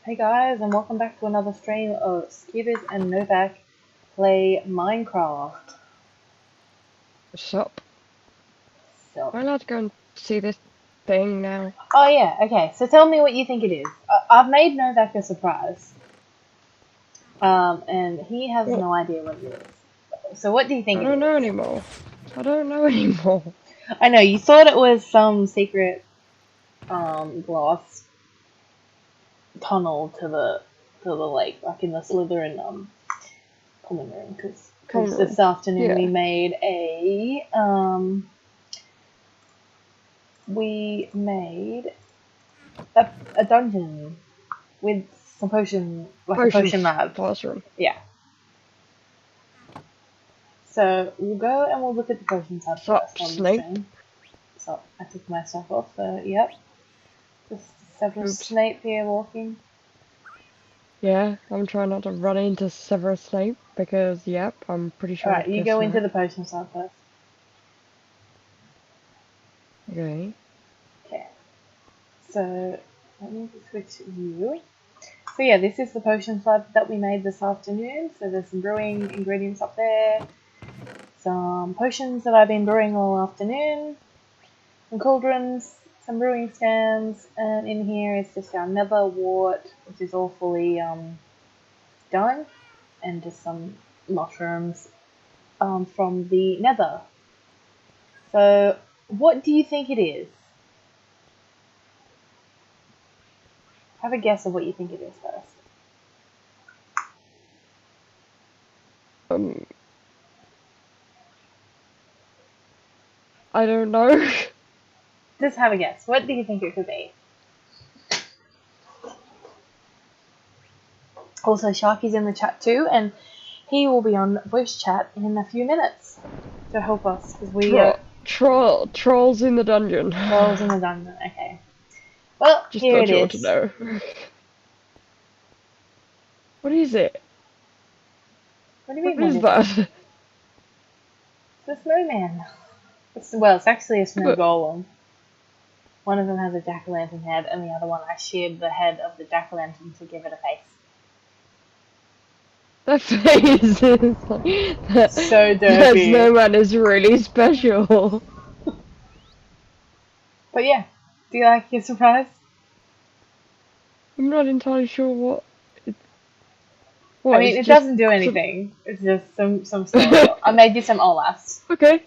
Hey guys, and welcome back to another stream of Skievers and Novak play Minecraft. What's up? So, Am I allowed to go and see this thing now? oh yeah, okay. So tell me what you think it is. I've made Novak a surprise, and he has What? no idea what it is. So what do you think I it don't know is? anymore. I don't know anymore. I know you thought it was some secret glass tunnel to the lake, like in the Slytherin common room, Come because on. this afternoon Yeah. we made a dungeon with some potion, like a Potion potion lab. classroom. Yeah. So we'll go and we'll look at the potions lab Sup, first on the Snape? stream. So I took my stuff off. So yep, just Severus Oops. Snape here walking. Yeah, I'm trying not to run into Severus Snape because, yep, I'm pretty All sure right, I'd you guess go into that. the potions lab first. Okay. Okay. So let me switch view. So yeah, this is the potions lab that we made this afternoon. So there's some brewing ingredients up there, some potions that I've been brewing all afternoon, some cauldrons, some brewing stands, and in here is just our nether wart, which is all fully done, and just some mushrooms from the nether. So what do you think it is? Have a guess of what you think it is first. Um, I don't know. Just have a guess. What do you think it could be? Also, Sharky's in the chat too, and he will be on voice chat in a few minutes to help us because we are Trolls in the dungeon. trolls in the dungeon. Okay. Well, Just here thought it you ought to is. know. What is it? What do you What mean, what is is it? that? It's a snowman. It's actually a snow But golem. One of them has a jack-o'-lantern head, and the other one I sheared the head of the jack-o'-lantern to give it a face. that face is like, So that derpy. snowman is really special. But yeah, do you like your surprise? I'm not entirely sure what. I What? mean, It's it just doesn't do some. anything. It's just some story. I made you some Olafs. Okay.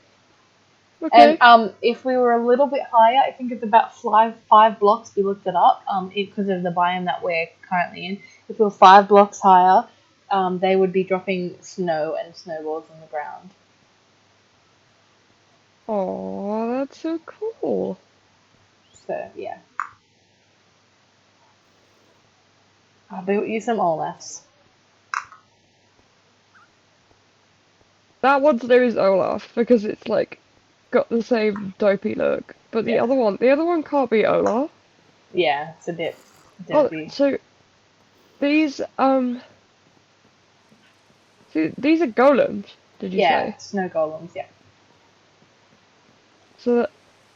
And Okay. if we were a little bit higher, I think it's about five blocks. We looked it up because of the biome that we're currently in. If we were 5 blocks higher, they would be dropping snow and snowballs on the ground. Oh, that's so cool. So yeah, I built you some Olafs. That one's name is Olaf because it's like got the same dopey look. But Yeah, the other one can't be Olaf. yeah, it's a bit Oh, derpy. so these these are golems. Did you Yeah, say? snow golems. Yeah. So that,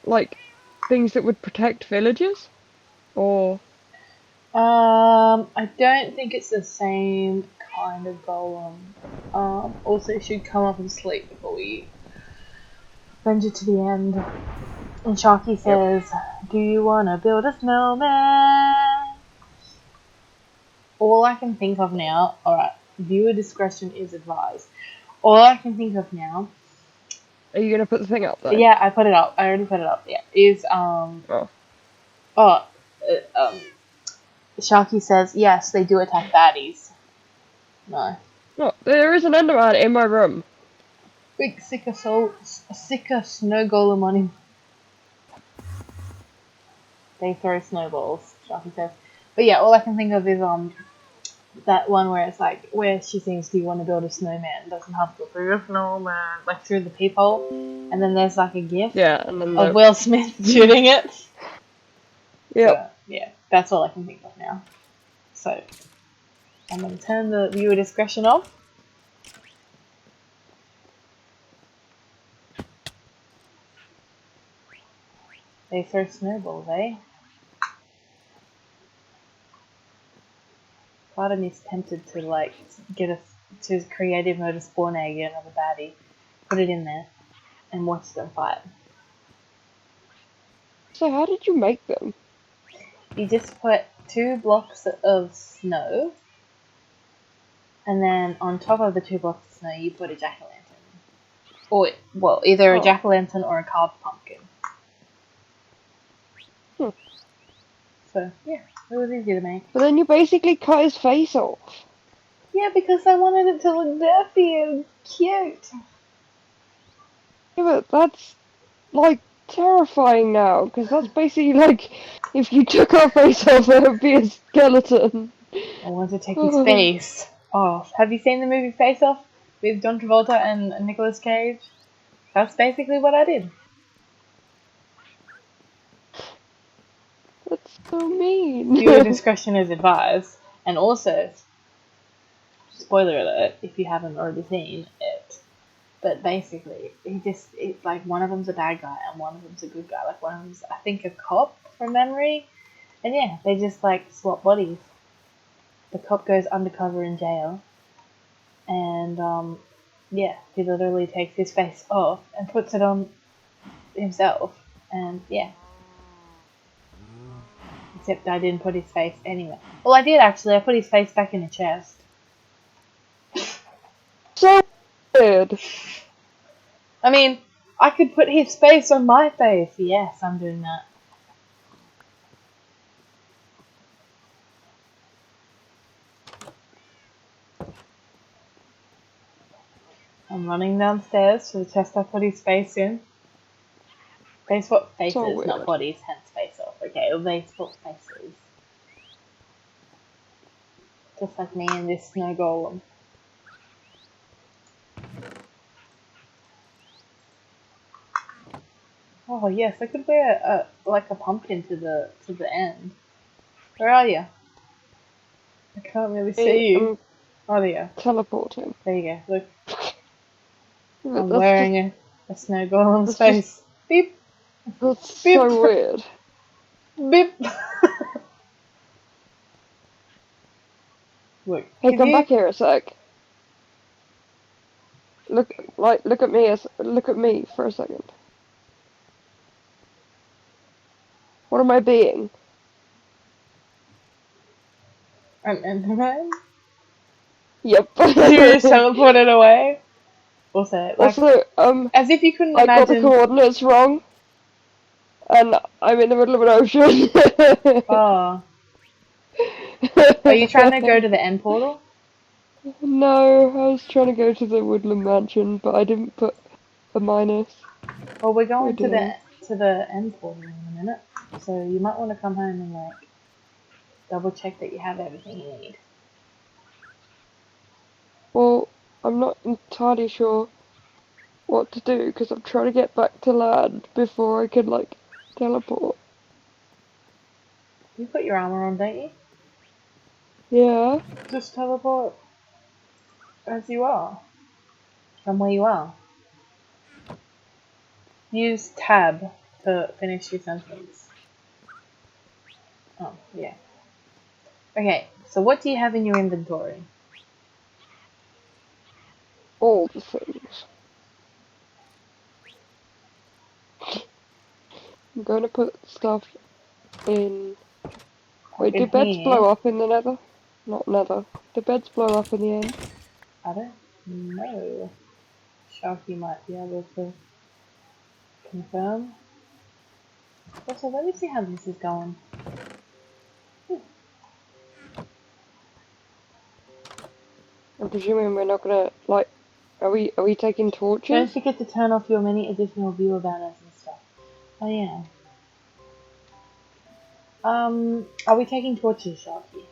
like things that would protect villages, or I don't think it's the same kind of golem. Also, you should come up and sleep before we venture to the end. And Sharky yep. says, "Do you wanna build a snowman?" All I can think of now, alright, viewer discretion is advised. All I can think of now, Are you gonna put the thing up though? yeah, I put it up. I already put it up. Yeah, is Oh. oh, Sharky says yes, they do attack baddies. No, No, there is an Enderman in my room. big sicker snow golem on him. They throw snowballs. Sharky says, but yeah, all I can think of is that one where it's like where she sings "Do you want to build a snowman?" It doesn't have to through a snowman like through the peephole, and then there's like a gif Yeah, and then of the Will Smith shooting it. yep. So yeah, that's all I can think of now. So I'm gonna turn the viewer discretion off. They throw snowballs, eh? Part of me is tempted to like get a to creative mode a spawn egg and another baddie, put it in there, and watch them fight. So how did you make them? You just put 2 blocks of snow, and then on top of the 2 blocks of snow, you put a jack-o'-lantern, or well, either a Oh. jack-o'-lantern or a carved pumpkin. Hmm. So yeah, it was easy to make. But then you basically cut his face off. Yeah, because I wanted it to look derpy and cute. Yeah, but that's like terrifying now, because that's basically like if you took our face off, there would be a skeleton. I want to take his face off. Have you seen the movie Face Off with John Travolta and Nicolas Cage? That's basically what I did. That's so mean. Viewer discretion is advised. And also, spoiler alert if you haven't already seen it, but basically, it's like one of them's a bad guy and one of them's a good guy. Like one of them's, I think, a cop from memory. And yeah, they just like swap bodies. The cop goes undercover in jail. And yeah, he literally takes his face off and puts it on himself. And yeah. Except I didn't put his face anywhere. Well, I did actually. I put his face back in the chest. So weird. I mean, I could put his face on my face. Yes, I'm doing that. I'm running downstairs to the chest I put his face in. They swap faces, So weird. not bodies, hence face off. Okay, well, they swap faces. Just like me and this snow golem. Oh yes, I could wear like a pumpkin to the end. Where are you? I can't really see you. Oh, there you are. Teleporting. There you go. Look, But I'm that's wearing a snow golem's that's face. Beep, that's beep, so weird. beep. Look, Hey, could come you? back here a sec. Look at me look at me for a second. What am I being? An Enderman? Yep. Did you just teleport it away? Also, like, Also, as if you couldn't I got the imagine. coordinates wrong, and I'm in the middle of an ocean. Oh, are you trying to go to the end portal? No, I was trying to go to the Woodland Mansion, but I didn't put a minus. Well, we're Oh going to dear. the end portal in a minute, so you might want to come home and like double check that you have everything you need. Well, I'm not entirely sure what to do, because I'm trying to get back to land before I can, like, teleport. You've got your armor on, don't you? Yeah. Just teleport as you are, from where you are. Use tab to finish your sentence. Oh, yeah. Okay, so what do you have in your inventory? All the things. I'm going to put stuff in... Wait, do In beds here, blow up in the nether? Not nether. Do beds blow up in the end? I don't know. Sharky might be able to confirm. Also, let me see how this is going. I'm presuming we're not gonna, like... Are we taking torches? Don't forget to turn off your many additional viewer banners and stuff. Oh yeah. Are we taking torches, Sharky?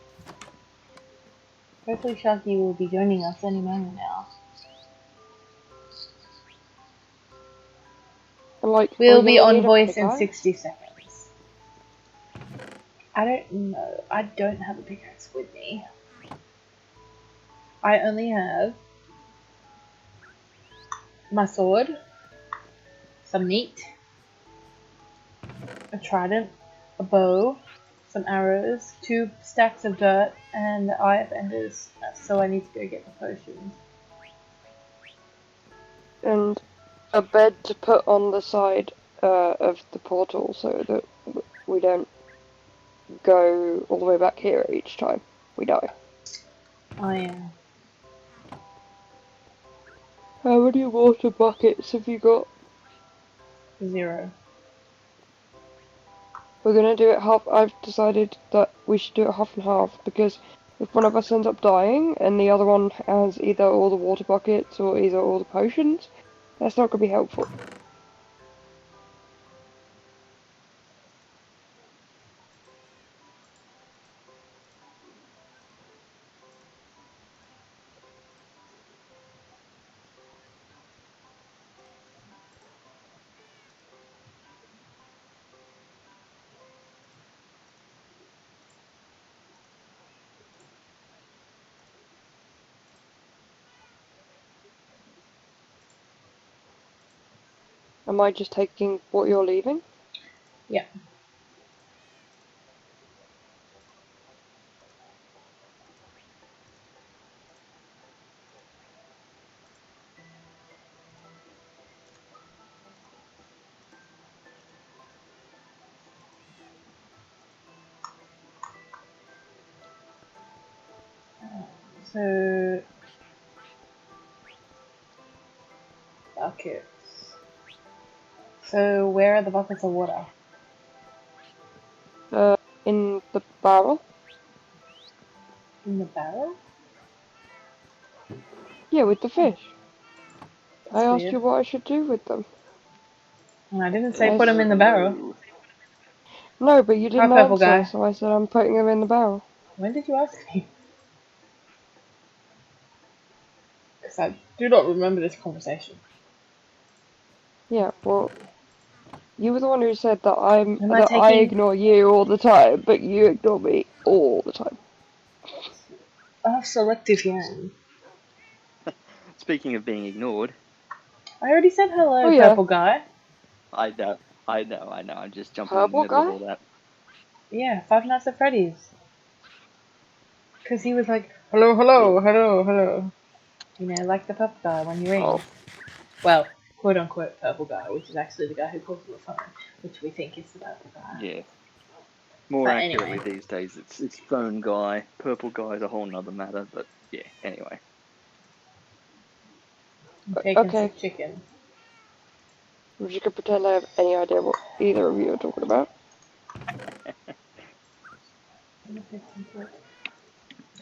Hopefully Sharky will be joining us any moment now. And, like, are We'll we be gonna on need a voice in pickaxe? 60 seconds. I don't know. I don't have a pickaxe with me. I only have my sword, some meat, a trident, a bow, some arrows, 2 stacks of dirt, and the Eye of Enders. So I need to go get the potions. And a bed to put on the side of the portal so that we don't go all the way back here each time we die. Oh yeah. How many water buckets have you got? 0. We're gonna do it half. I've decided that we should do it half and half because if one of us ends up dying and the other one has either all the water buckets or either all the potions, that's not gonna be helpful. Am I just taking what you're leaving? Yeah. So buckets. So where are the buckets of water? In the barrel? In the barrel? Yeah, with the fish. I That's asked weird. you what I should do with them. And I didn't say I put them in the barrel. No, but you Hi, didn't purple answer, guy. so I said I'm putting them in the barrel. When did you ask me? Because I do not remember this conversation. Yeah, well, you were the one who said that Am I I taking... ignore you all the time, but you ignore me all the time. Oh, selective hearing. Speaking of being ignored, I already said Oh hello, yeah, purple guy. I know, I'm just jumping in the purple middle of guy? all that. Yeah, Five Nights at Freddy's. Because he was like, hello, hello, hello, hello. You know, like the purple guy when you ring. Oh, Well, quote unquote purple guy, which is actually the guy who calls on the phone, which we think is the purple guy. Yeah, more But accurately anyway, these days, it's phone guy. Purple guy is a whole nother matter, but yeah. Anyway, I'm taking some okay. chicken. I'm just gonna pretend I have any idea what either of you are talking about. I'm gonna take some pork.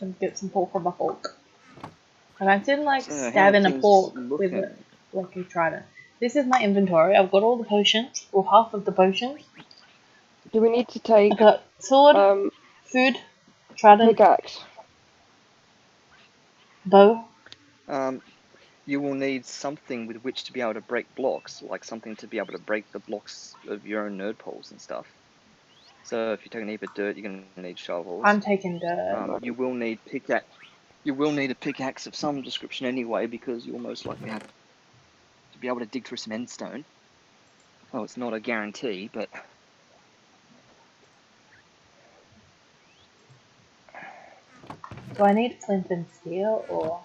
I'm gonna get some pork from a fork. And I didn't like so how are stabbing a things pork with a, looking? like a trident. This is my inventory. I've got all the potions, or half of the potions. Do we need to I take got sword, um food, trident, pickaxe? bow. Um, you will need something with which to be able to break blocks, like something to be able to break the blocks of your own nerd poles and stuff. So if you're taking a heap of dirt, you're going to need shovels. I'm taking dirt. You will need pickaxe. You will need a pickaxe of some description anyway, because you'll most likely have to be able to dig through some endstone. Oh, it's not a guarantee, but Do I need flint and steel, or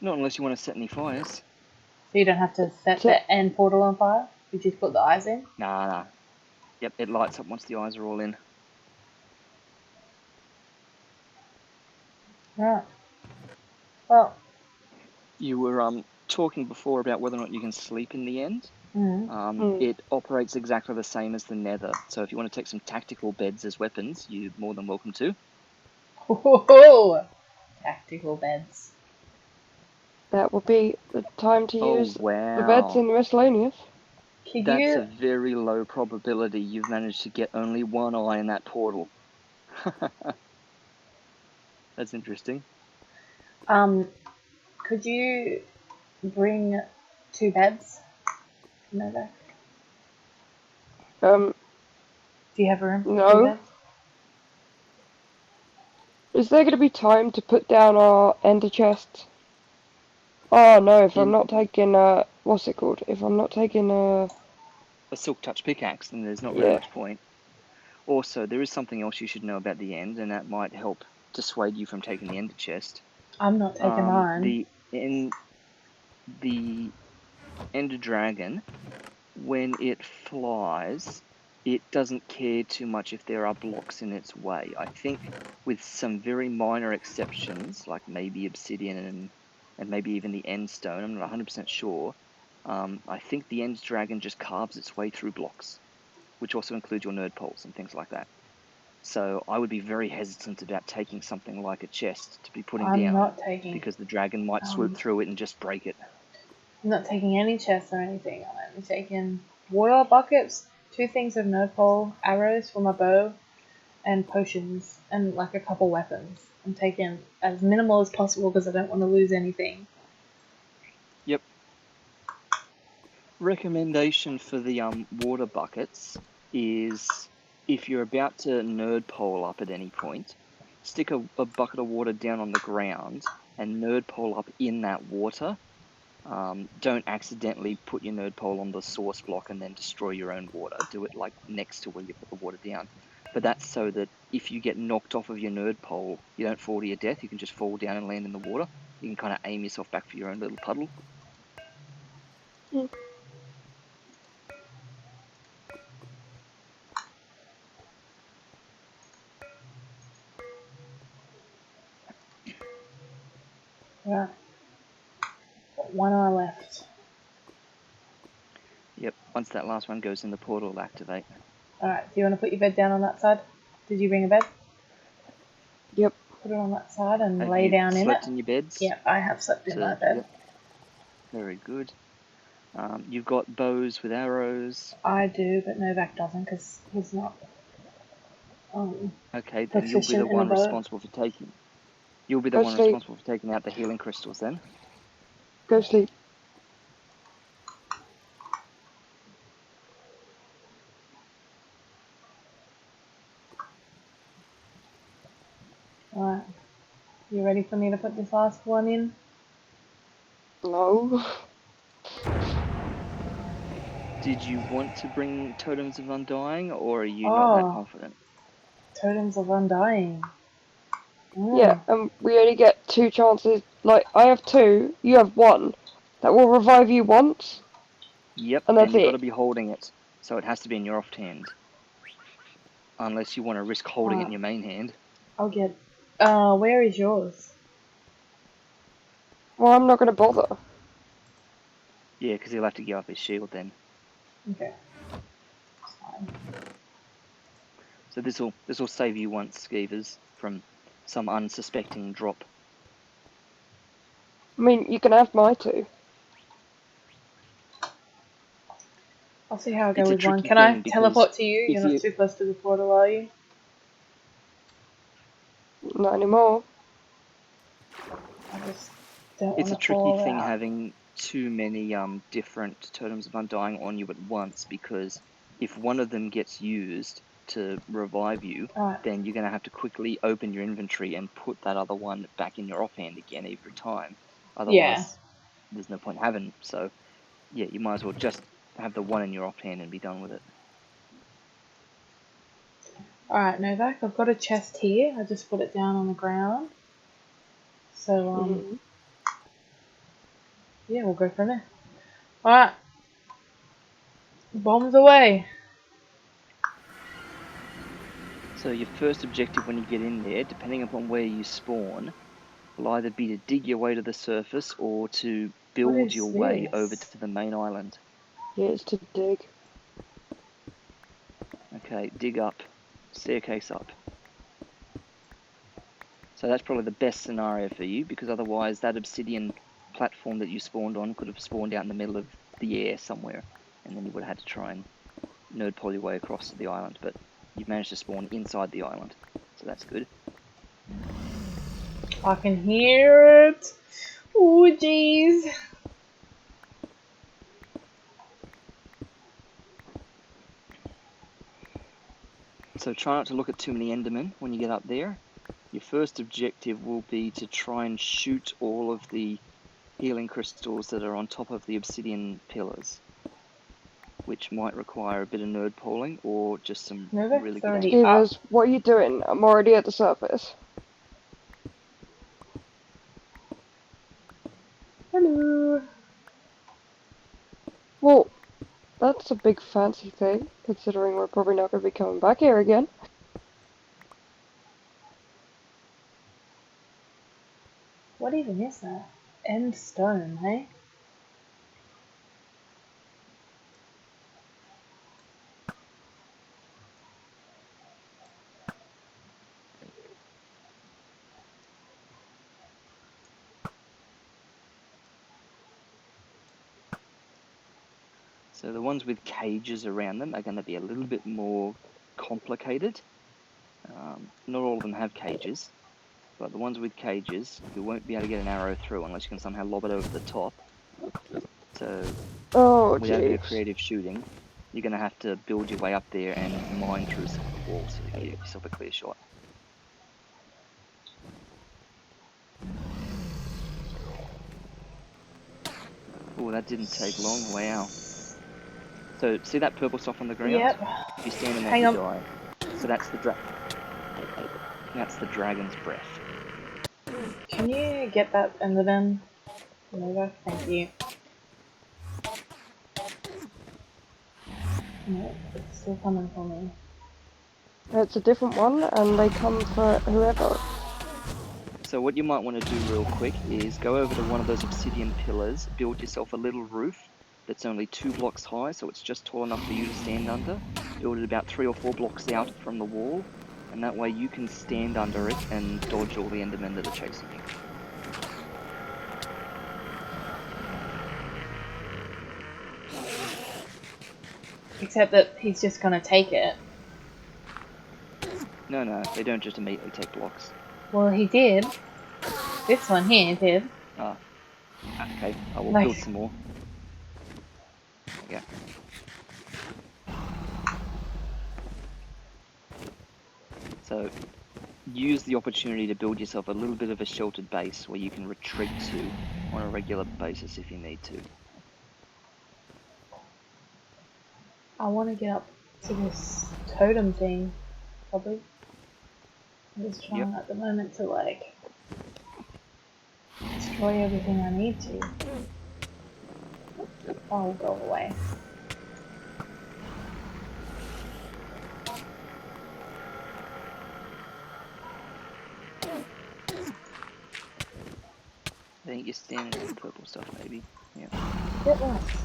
not unless you want to set any fires. so you don't have to set To the end portal on fire? You just put the eyes in. Nah. Yep, it lights up once the eyes are all in. Right. Well. You were talking before about whether or not you can sleep in the end. hmm. It operates exactly the same as the Nether. So if you want to take some tactical beds as weapons, you're more than welcome to. Whoa! Tactical beds. That would be the time to Oh use the beds wow. in the miscellaneous. Could That's a you very low probability you've managed to get only one eye in that portal. That's interesting. um could you bring 2 beds? Novak? Um, Do you have room for 2 no. beds? Is there gonna be time to put down our ender chests? Oh no, if I'm In not taking what's it called? If I'm not taking a silk touch pickaxe, then there's not very yeah. much point. Also, there is something else you should know about the end, and that might help dissuade you from taking the ender chest. I'm not taking mine. The ender dragon, when it flies, it doesn't care too much if there are blocks in its way. I think with some very minor exceptions, like maybe obsidian and maybe even the end stone, I'm not 100% sure. I think the end dragon just carves its way through blocks, which also includes your nerd poles and things like that. So I would be very hesitant about taking something like a chest to be putting I'm down, not taking. because the dragon might swoop through it and just break it. I'm not taking any chests or anything. I'm only taking water buckets, 2 things of nerd pole, arrows for my bow, and potions, and like a couple weapons. I'm taking as minimal as possible because I don't want to lose anything. Yep. Recommendation for the water buckets is, if you're about to nerd pole up at any point, stick a bucket of water down on the ground and nerd pole up in that water. Don't accidentally put your nerd pole on the source block and then destroy your own water. Do it like next to where you put the water down. But that's so that if you get knocked off of your nerd pole, you don't fall to your death. You can just fall down and land in the water. You can kind of aim yourself back for your own little puddle. Right. Got 1 eye left. Yep, once that last one goes in, the portal will activate. Alright, do you want to put your bed down on that side? Did you bring a bed? Yep. Put it on that side and Have lay you down in it. slept in your beds? Yep, I have slept in my bed. Yep. Very good. You've got bows with arrows. I do, but Novak doesn't because he's not Okay, then you'll be proficient the in a one bow. responsible for taking. You'll be the Go one sleep. responsible for taking out the healing crystals then. Go sleep. Alright. You ready for me to put this last one in? No. Did you want to bring Totems of Undying, or are you not that confident? Totems of Undying. Yeah, and we only get 2 chances. Like, I have 2, you have 1. That will revive you once. Yep, And then that's you've got it. to be holding it. So it has to be in your offhand. Unless you want to risk holding it in your main hand. I'll get. Where is yours? Well, I'm not going to bother. Yeah, because he'll have to give up his shield then. Okay. That's fine. So this will save you once, Skievers, from some unsuspecting drop. I mean, you can have my 2. I'll see how I go It's a with one. tricky Can I thing because teleport to you? if You're not too close to the portal, are you? Not anymore. I just don't It's want a to tricky fall thing out. having too many different Totems of Undying on you at once, because if one of them gets used to revive you, then you're going to have to quickly open your inventory and put that other one back in your offhand again every time. Otherwise, there's no point having. So, yeah, you might as well just have the one in your offhand and be done with it. Alright, Novak, I've got a chest here. I just put it down on the ground. So, yeah, we'll go from there. Alright. Bombs away. So your first objective when you get in there, depending upon where you spawn, will either be to dig your way to the surface or to build your way over to the main island. Yeah, it's to dig. Okay, dig up, staircase up. So that's probably the best scenario for you, because otherwise that obsidian platform that you spawned on could have spawned out in the middle of the air somewhere, and then you would have had to try and nerd pull your way across to the island, but you've managed to spawn inside the island, so that's good. I can hear it. Oh, jeez. So try not to look at too many Endermen when you get up there. Your first objective will be to try and shoot all of the healing crystals that are on top of the obsidian pillars. which might require a bit of nerd polling or just some Novak's really good already aim. up. Skievers, what are you doing? I'm already at the surface. Hello. Well, that's a big fancy thing, considering we're probably not going to be coming back here again. What even is that? End stone, hey? So the ones with cages around them are going to be a little bit more complicated. Not all of them have cages, but the ones with cages, you won't be able to get an arrow through unless you can somehow lob it over the top. So Oh, without a bit of jeez. creative shooting, you're going to have to build your way up there and mine through some of the walls so you can get yourself a clear shot. Oh, that didn't take long. Wow. So see that purple stuff on the ground? Yep. If you stand in that, Hang you on. die. So that's the dragon's breath. Can you get that in the bin? Novak, thank you. No, it's still coming for me. It's a different one, and they come for whoever. So what you might want to do real quick is go over to one of those obsidian pillars, build yourself a little roof that's only 2 blocks high, so it's just tall enough for you to stand under. Build it about 3 or 4 blocks out from the wall, and that way you can stand under it and dodge all the endermen that are chasing you. Except that he's just gonna take it. No, they don't just immediately take blocks. Well, he did. This one here did. Ah, okay, I will Like- build some more. There we go. So, use the opportunity to build yourself a little bit of a sheltered base where you can retreat to on a regular basis if you need to. I want to get up to this totem thing, probably. I'm just trying at the moment to like destroy everything I need to. Oh, go away. I think you're standing on the purple stuff, maybe. Yeah. Get lost.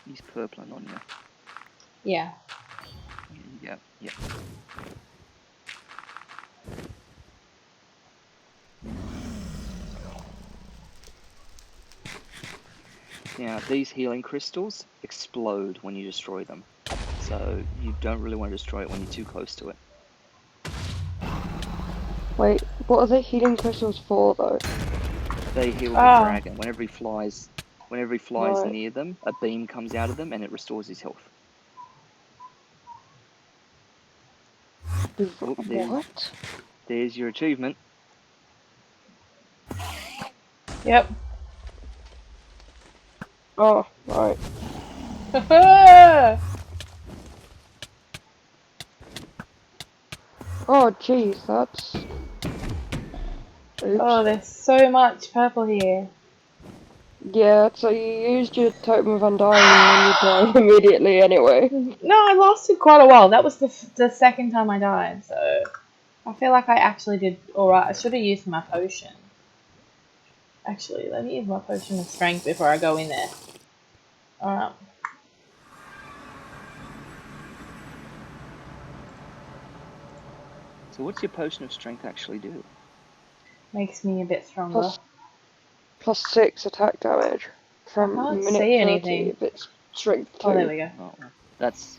He's purpling on you. Yeah. Yeah. Now, these healing crystals explode when you destroy them. So, you don't really want to destroy it when you're too close to it. Wait, what are the healing crystals for, though? They heal the Ah. dragon. Whenever he flies Right. near them, a beam comes out of them and it restores his health. Oh, What? there's your achievement. Yep. Oh, right. Oh, jeez, that's... Oops. Oh, there's so much purple here. Yeah, so you used your Totem of Undying and then you died immediately anyway. No, I lasted quite a while. That was the second time I died, so I feel like I actually did alright. I should have used my potion. Actually, let me use my potion of strength before I go in there. Alright. So what's your potion of strength actually do? Makes me a bit stronger. Plus 6 attack damage from I can't minute see 30 anything. if it's strength 2. Oh, there we go. Oh, that's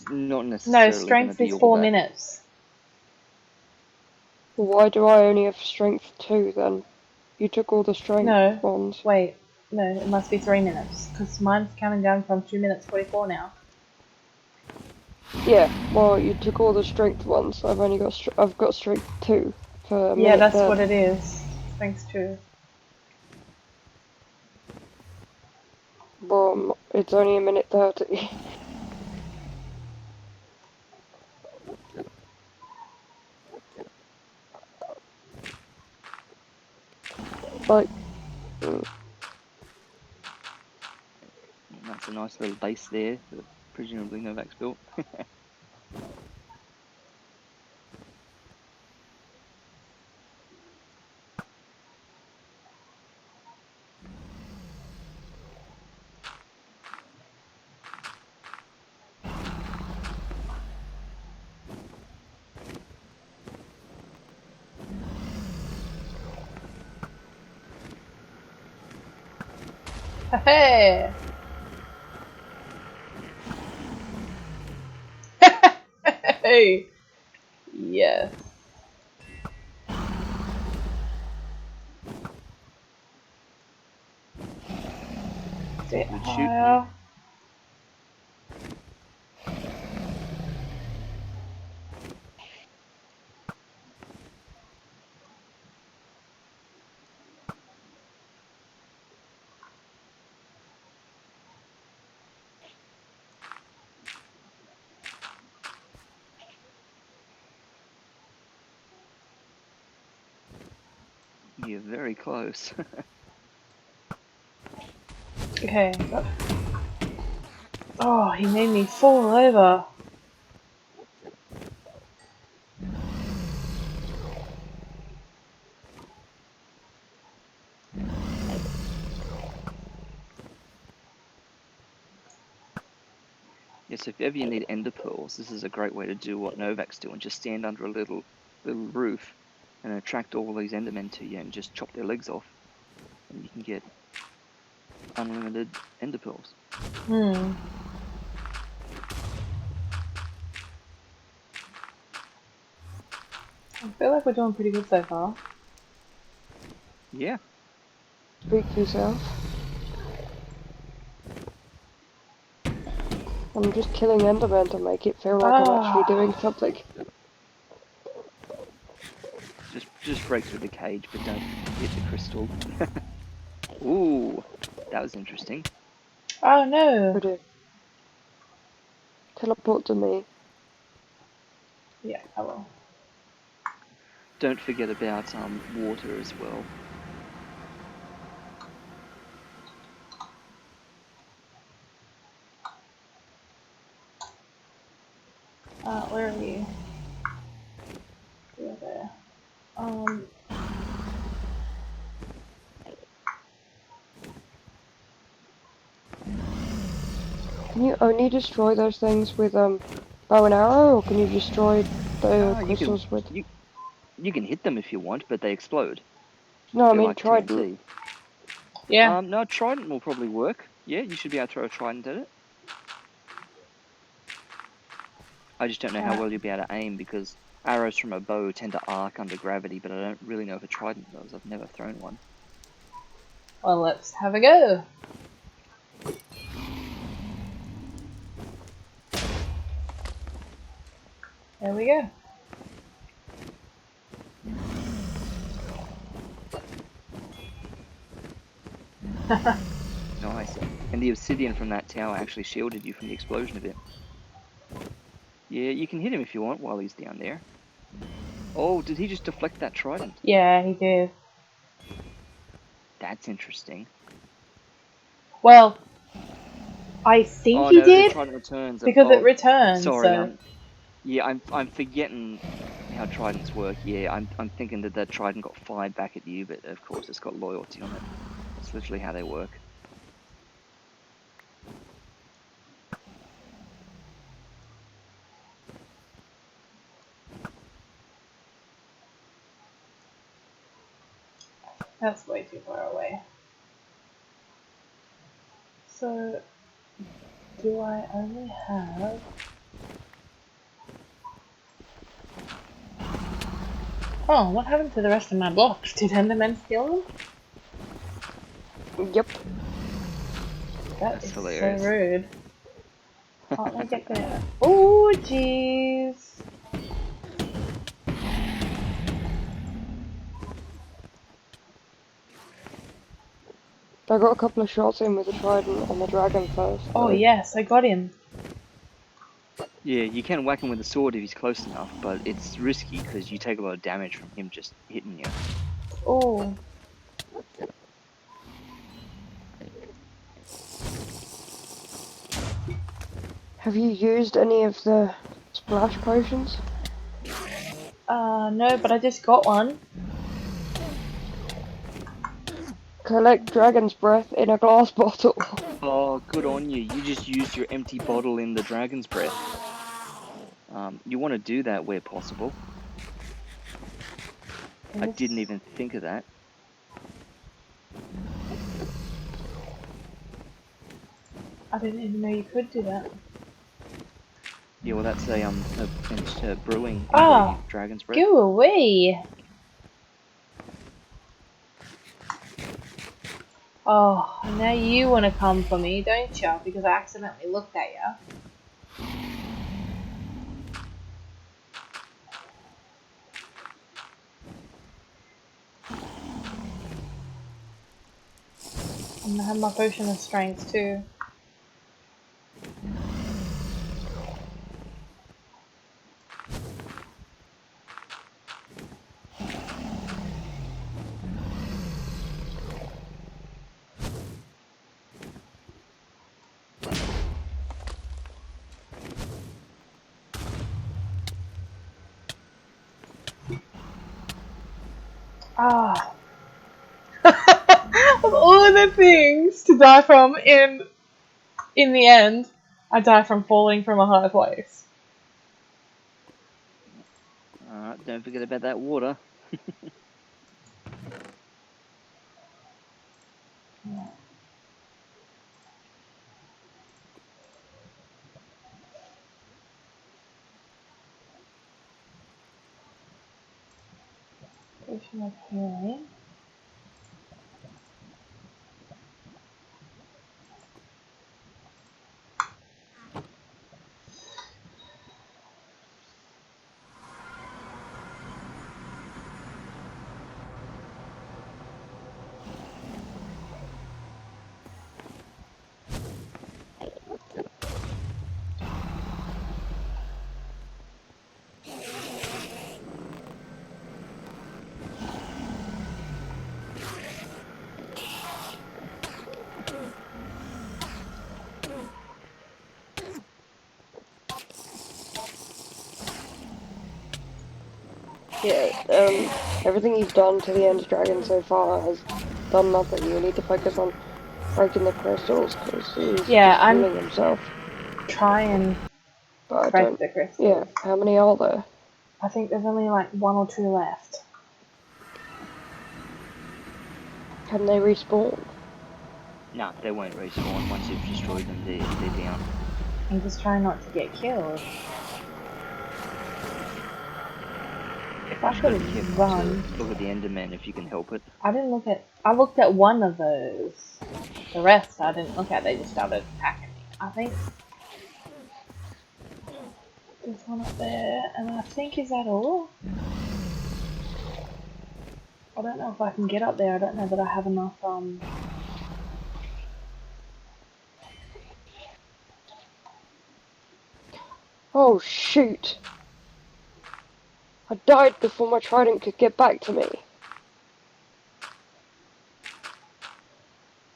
not No, necessarily going to strength be is all 4 that. minutes. Why do I only have strength 2 then? You took all the strength No, ones. wait. No, it must be 3 minutes, because mine's counting down from 2 minutes 44 now. Yeah, well, you took all the strength ones. I've got strength 2 for a Yeah, minute that's 30. what it is. Thanks to. Well, it's only a minute 30. Like, That's a nice little base there that presumably Novak's built. Hey! Hey! Yes. Bit Good shooting. higher. You're very close. Okay. Oh, he made me fall over. Yes, if ever you need ender pearls, this is a great way to do what Novak's doing. Just stand under a little roof and attract all these endermen to you and just chop their legs off. And you can get unlimited ender pearls. Hmm. I feel like we're doing pretty good so far. Yeah. speak for yourself. I'm just killing Enderman to make it feel like I'm actually doing something. Just break through the cage, but don't hit the crystal. Ooh, that was interesting. Oh no! Pretty. Teleport to me. Yeah, I will. Don't forget about water as well. Where are you? You're there. Can you only destroy those things with bow and arrow, or can you destroy the You crystals with? you can hit them if you want, but they explode. No, I They're mean like trident. TNT. Yeah. No, trident will probably work. Yeah, you should be able to throw a trident at it. I just don't know how Alright. well you'll be able to aim because arrows from a bow tend to arc under gravity, but I don't really know if a trident does. I've never thrown one. Well, let's have a go. There we go. Nice. And the obsidian from that tower actually shielded you from the explosion a bit. Yeah, you can hit him if you want while he's down there. Oh, did he just deflect that trident? Yeah, he did. That's interesting. Well, I think Oh he no, the did trident returns. because it Oh, returned. sorry. So Yeah, I'm forgetting how tridents work. Yeah, I'm thinking that trident got fired back at you, but of course it's got loyalty on it. That's literally how they work. that's way too far away. So do I only have? Oh, what happened to the rest of my blocks? Did Endermen steal them? Yep. That That's is hilarious. so rude. Can't they get there? Oh, jeez. I got a couple of shots in with the trident on the dragon first, Oh, though. yes, I got him. Yeah, you can whack him with a sword if he's close enough, but it's risky because you take a lot of damage from him just hitting you. Oh, Have you used any of the splash potions? no, but I just got one. Collect dragon's breath in a glass bottle. Oh, good on you. You just used your empty bottle in the dragon's breath. You want to do that where possible. I didn't Yes. even think of that. I didn't even know you could do that. Yeah, well, that's a brewing Ah, ingredient, dragon's breath. go away. Oh, now you want to come for me, don't you? Because I accidentally looked at you. I'm gonna have my potion of strength too. Ah. Of all the things to die from in the end, I die from falling from a high place. Alright, don't forget about that water. Yeah. Potion of healing. Yeah, everything you've done to the Ender Dragon so far has done nothing. You need to focus on breaking the crystals, because he's Yeah, just I'm healing himself. trying But I break don't... the Yeah, crystals. how many are there? I think there's only like one or two left. Can they respawn? Nah, they won't respawn. Once you've destroyed them, they're down. I'm just trying not to get killed. If I You just could gotta be have careful not to run. look at the Enderman if you can help it. I looked at one of those. The rest I didn't look at, they just started attacking me. I think there's one up there, and I think, is that all? I don't know if I can get up there. I don't know that I have enough, Oh, shoot! I died before my trident could get back to me.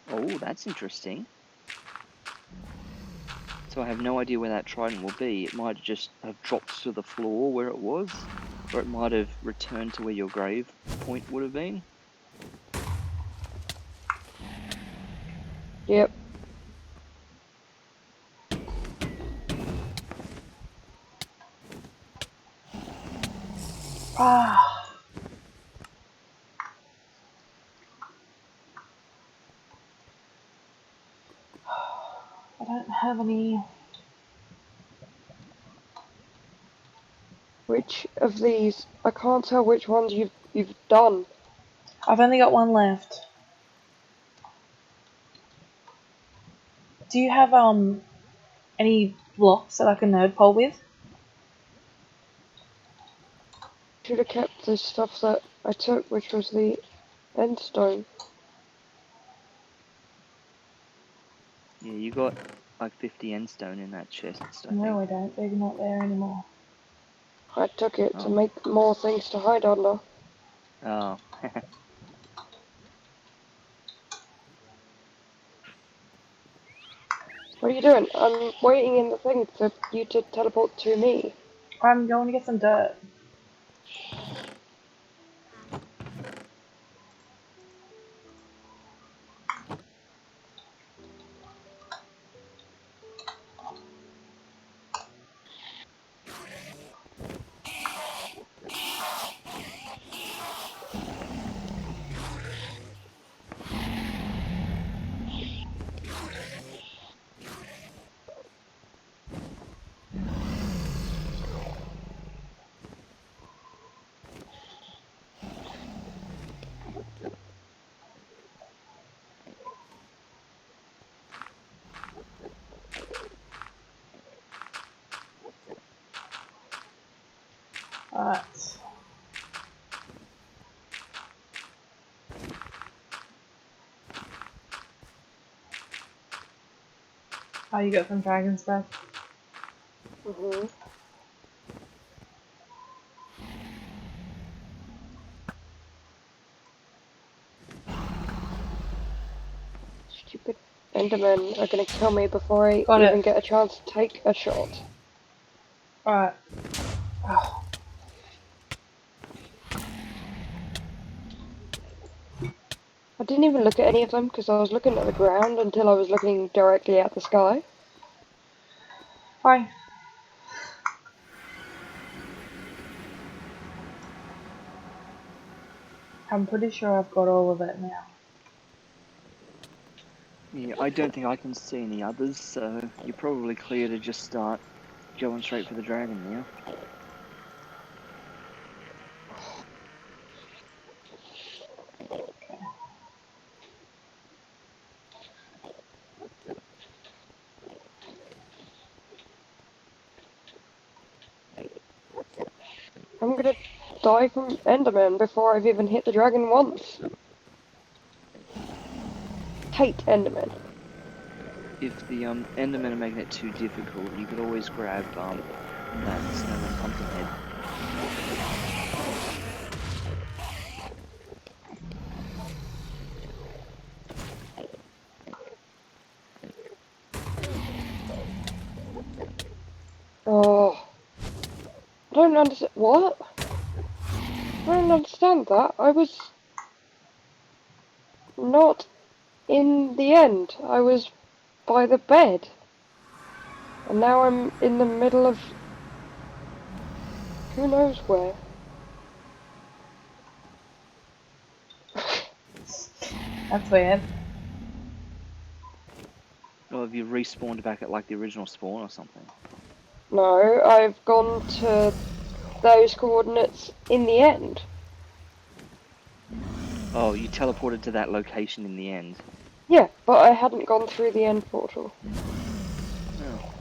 Oh, that's interesting. So I have no idea where that trident will be. It might just have dropped to the floor where it was, or it might have returned to where your grave point would have been. Yep. ah, I don't have any. Which of these? I can't tell which ones you've done. I've only got one left. Do you have any blocks that I can nerd pole with? Should have kept the stuff that I took, which was the end stone. Yeah, you got like 50 end stone in that chest, I No, I think. don't. They're not there anymore. I took it to Oh. make more things to hide under. Oh. What are you doing? I'm waiting in the thing for you to teleport to me. I'm going to get some dirt. Alright. Oh, you got some dragon's breath. Mhm. Stupid Endermen are gonna kill me before I Got even it. get a chance to take a shot. Alright. Oh. I didn't even look at any of them because I was looking at the ground until I was looking directly at the sky. Fine. I'm pretty sure I've got all of it now. Yeah, I don't think I can see any others, so you're probably clear to just start going straight for the dragon now. Okay. I'm gonna die from Enderman before I've even hit the dragon once. Hate Enderman. If the Endermen are making it too difficult, you could always grab that snowman pumpkin head. Oh, I don't understand. What? I don't understand that. I was not in the end. I was by the bed. And now I'm in the middle of who knows where. That's weird. Or have you respawned back at like the original spawn or something? No, I've gone to those coordinates in the end. Oh, you teleported to that location in the end. Yeah, but I hadn't gone through the end portal. Oh.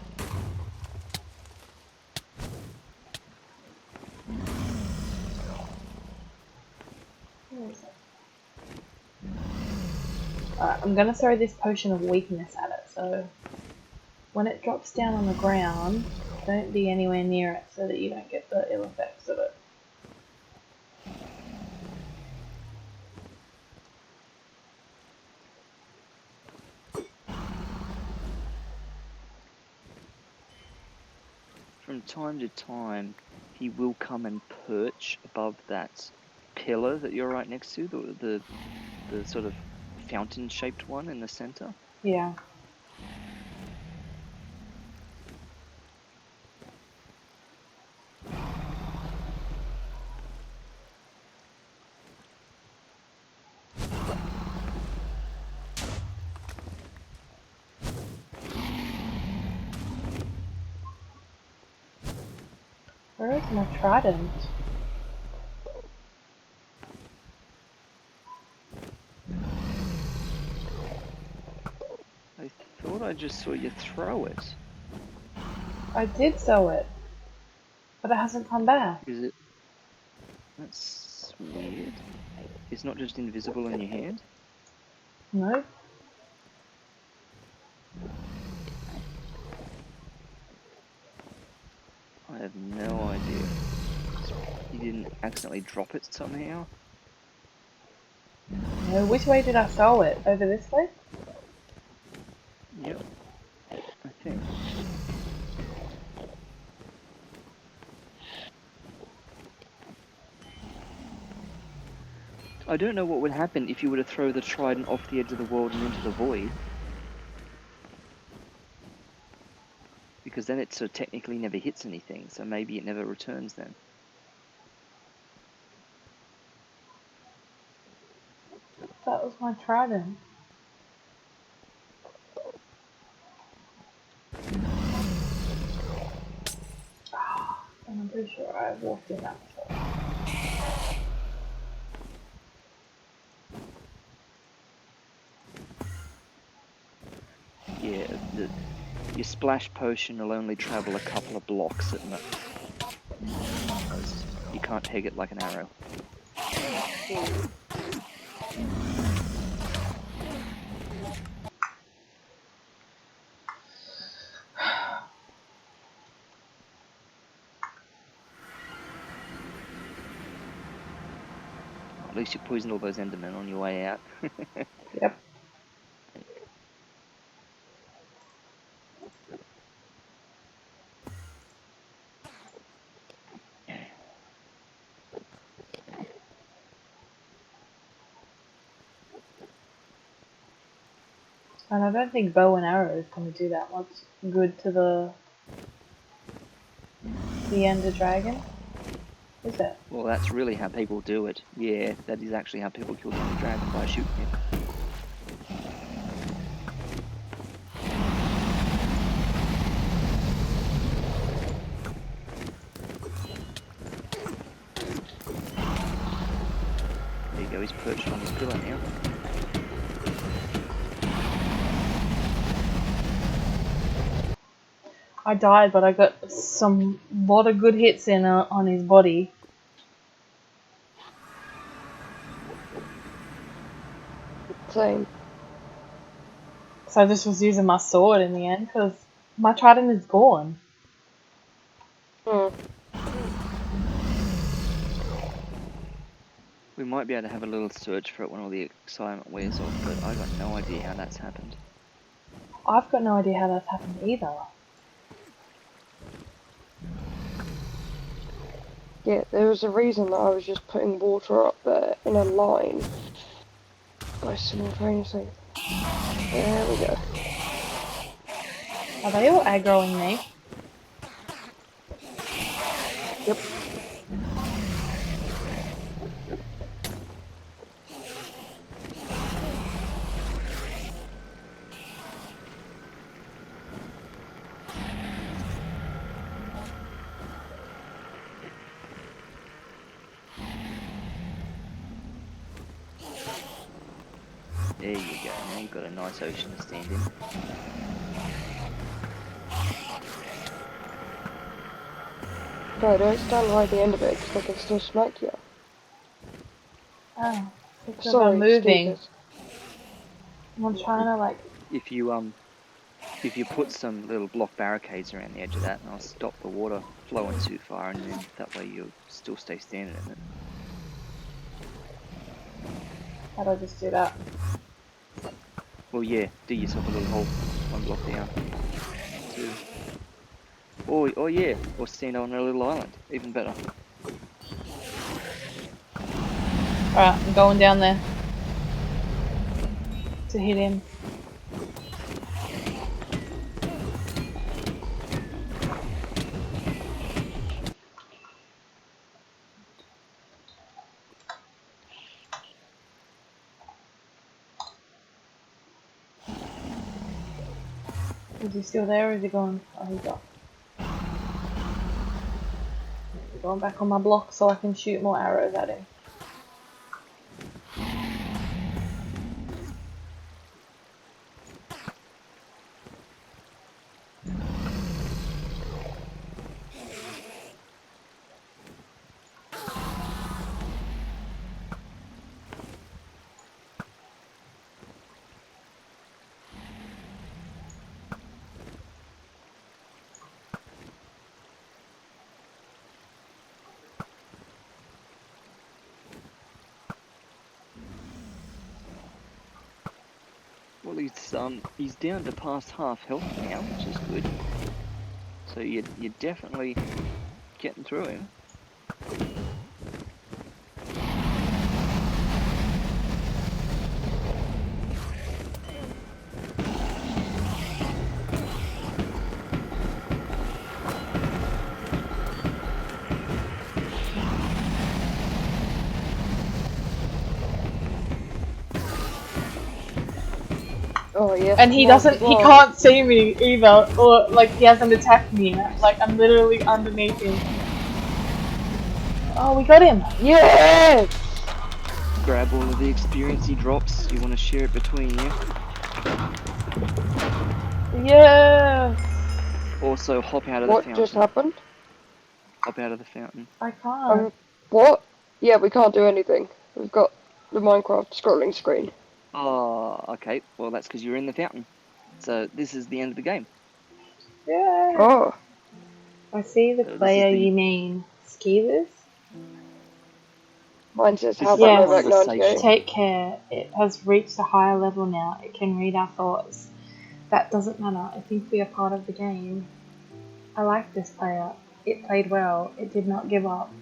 Alright, I'm gonna throw this potion of weakness at it, so when it drops down on the ground, don't be anywhere near it so that you don't get the ill effects of it. From time to time, he will come and perch above that pillar that you're right next to, the sort of fountain-shaped one in the center. Yeah. Where is my trident? I thought I just saw you throw it. I did throw it, but it hasn't come back. Is it? That's weird. It's not just invisible in your hand? No. I have no idea. You didn't accidentally drop it somehow? No. Which way did I throw it? Over this way? Yep, I think. I don't know what would happen if you were to throw the trident off the edge of the world and into the void. Because then it so technically never hits anything, so maybe it never returns then. That was my trident. And I'm pretty sure I walked in that before. Yeah, your splash potion will only travel a couple of blocks at most. You can't peg it like an arrow. At least you poisoned all those endermen on your way out. Yep. And I don't think bow and arrow is going to do that much good to the Ender Dragon. Is it? Well, that's really how people do it. Yeah, that is actually how people kill the Ender Dragon, by shooting it. There you go, he's perched on his pillar now. I died, but I got some lot of good hits in on his body. Same. So I just was using my sword in the end because my trident is gone. Hmm. We might be able to have a little search for it when all the excitement wears off, but I got no idea how that's happened. I've got no idea how that's happened either. Yeah, there was a reason that I was just putting water up there in a line. By simultaneously. There we go. Are they all aggroing me? Yep. There you go, now you've got a nice ocean to stand in. No, don't stand right at the end of it, because they can still smack you. Oh, because Sorry, I'm moving. Skievers. I'm trying to like. If you put some little block barricades around the edge of that, and I'll stop the water flowing too far, and then that way you'll still stay standing in it. How do I just do that? Well, yeah, do yourself a little hole, one block down, two. Or yeah, or stand on a little island, even better. Alright, I'm going down there to hit him. Is he still there or is he gone? Oh, he's up. Going back on my block so I can shoot more arrows at him. Well, he's down to past half health now, which is good. So you're definitely getting through him. Oh yes. And he Mark as he well. can't see me either, or like he hasn't attacked me yet. Like I'm literally underneath him. Oh, we got him. Yes! Grab all of the experience he drops. You want to share it between you. Yes. Also, hop out of the What fountain. just happened? Hop out of the fountain. I can't. What? Yeah, we can't do anything. We've got the Minecraft scrolling screen. Oh, okay. Well, that's because you're in the fountain. So this is the end of the game. Yeah. Oh, I see the So this is player the you mean. Skievers? mine says this how is the about Novak Yes. 98? conversation. Take care. It has reached a higher level now. It can read our thoughts. That doesn't matter. I think we are part of the game. I like this player. It played well. It did not give up.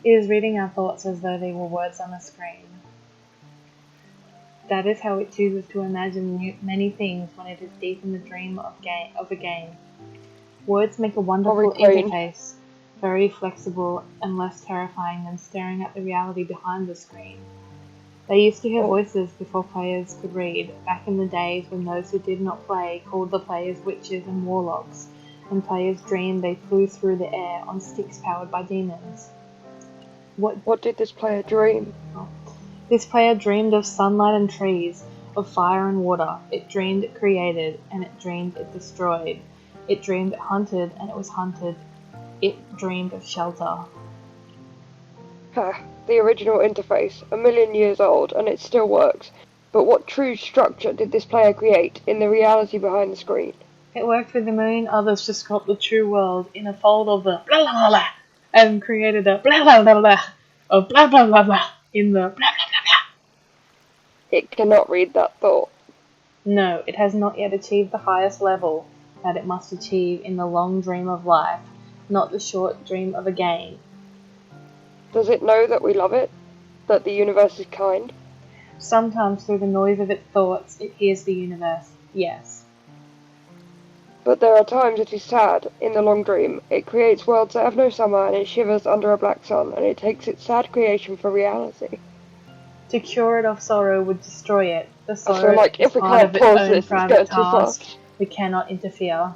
It is reading our thoughts as though they were words on a screen. That is how it chooses to imagine many things when it is deep in the dream of a game. Words make a wonderful Queen. interface, very flexible and less terrifying than staring at the reality behind the screen. They used to hear Oh. voices before players could read, back in the days when those who did not play called the players witches and warlocks, and players dreamed they flew through the air on sticks powered by demons. What did this player dream? This player dreamed of sunlight and trees, of fire and water. It dreamed it created, and it dreamed it destroyed. It dreamed it hunted, and it was hunted. It dreamed of shelter. The original interface, 1,000,000 years old, and it still works. But what true structure did this player create in the reality behind the screen? It worked with a million others to sculpt the true world in a fold of the blah blah blah and created a blah blah blah blah of blah blah blah blah in the blah blah blah blah. It cannot read that thought. No, it has not yet achieved the highest level that it must achieve in the long dream of life, not the short dream of a game. Does it know that we love it? That the universe is kind? Sometimes through the noise of its thoughts it hears the universe, yes. But there are times it is sad. In the long dream, it creates worlds that have no summer, and it shivers under a black sun, and it takes its sad creation for reality. To cure it of sorrow would destroy it. The I sorrow feel like is if we part can't of its pause own this, it's private going too task. fast. We cannot interfere.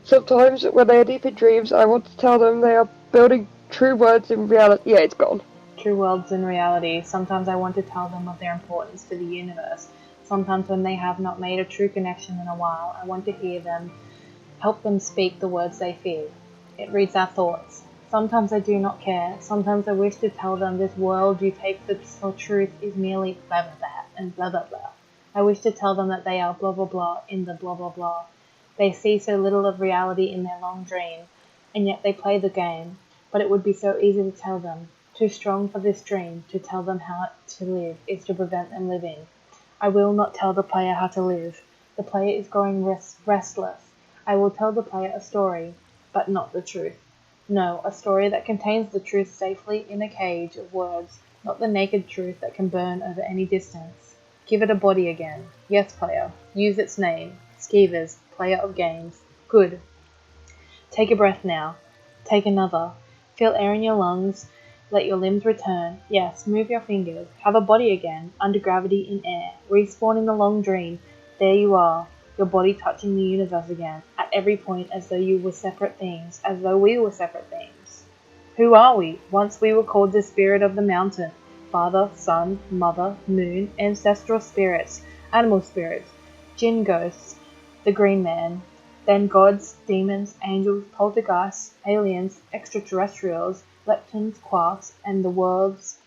Sometimes, when they are deep in dreams, I want to tell them they are building true words in reality. Yeah, it's gone. True worlds in reality. Sometimes I want to tell them of their importance to the universe. Sometimes when they have not made a true connection in a while, I want to hear them, help them speak the words they feel. It reads our thoughts. Sometimes I do not care. Sometimes I wish to tell them this world you take for truth is merely blah blah blah and blah blah blah. I wish to tell them that they are blah blah blah in the blah blah blah. They see so little of reality in their long dream, and yet they play the game. But it would be so easy to tell them. Too strong for this dream. To tell them how to live is to prevent them living. I will not tell the player how to live. The player is growing restless. I will tell the player a story, but not the truth. No, a story that contains the truth safely in a cage of words, not the naked truth that can burn over any distance. Give it a body again. Yes, player. Use its name. Skievers, player of games. Good. Take a breath now. Take another. Feel air in your lungs. Let your limbs return. Yes, move your fingers. Have a body again, under gravity in air. Respawn in the long dream. There you are, your body touching the universe again, at every point as though you were separate things, as though we were separate things. Who are we? Once we were called the spirit of the mountain. Father, sun, mother, moon, ancestral spirits, animal spirits, jinn ghosts, the green man, then gods, demons, angels, poltergeists, aliens, extraterrestrials, leptons, quarks, and the worlds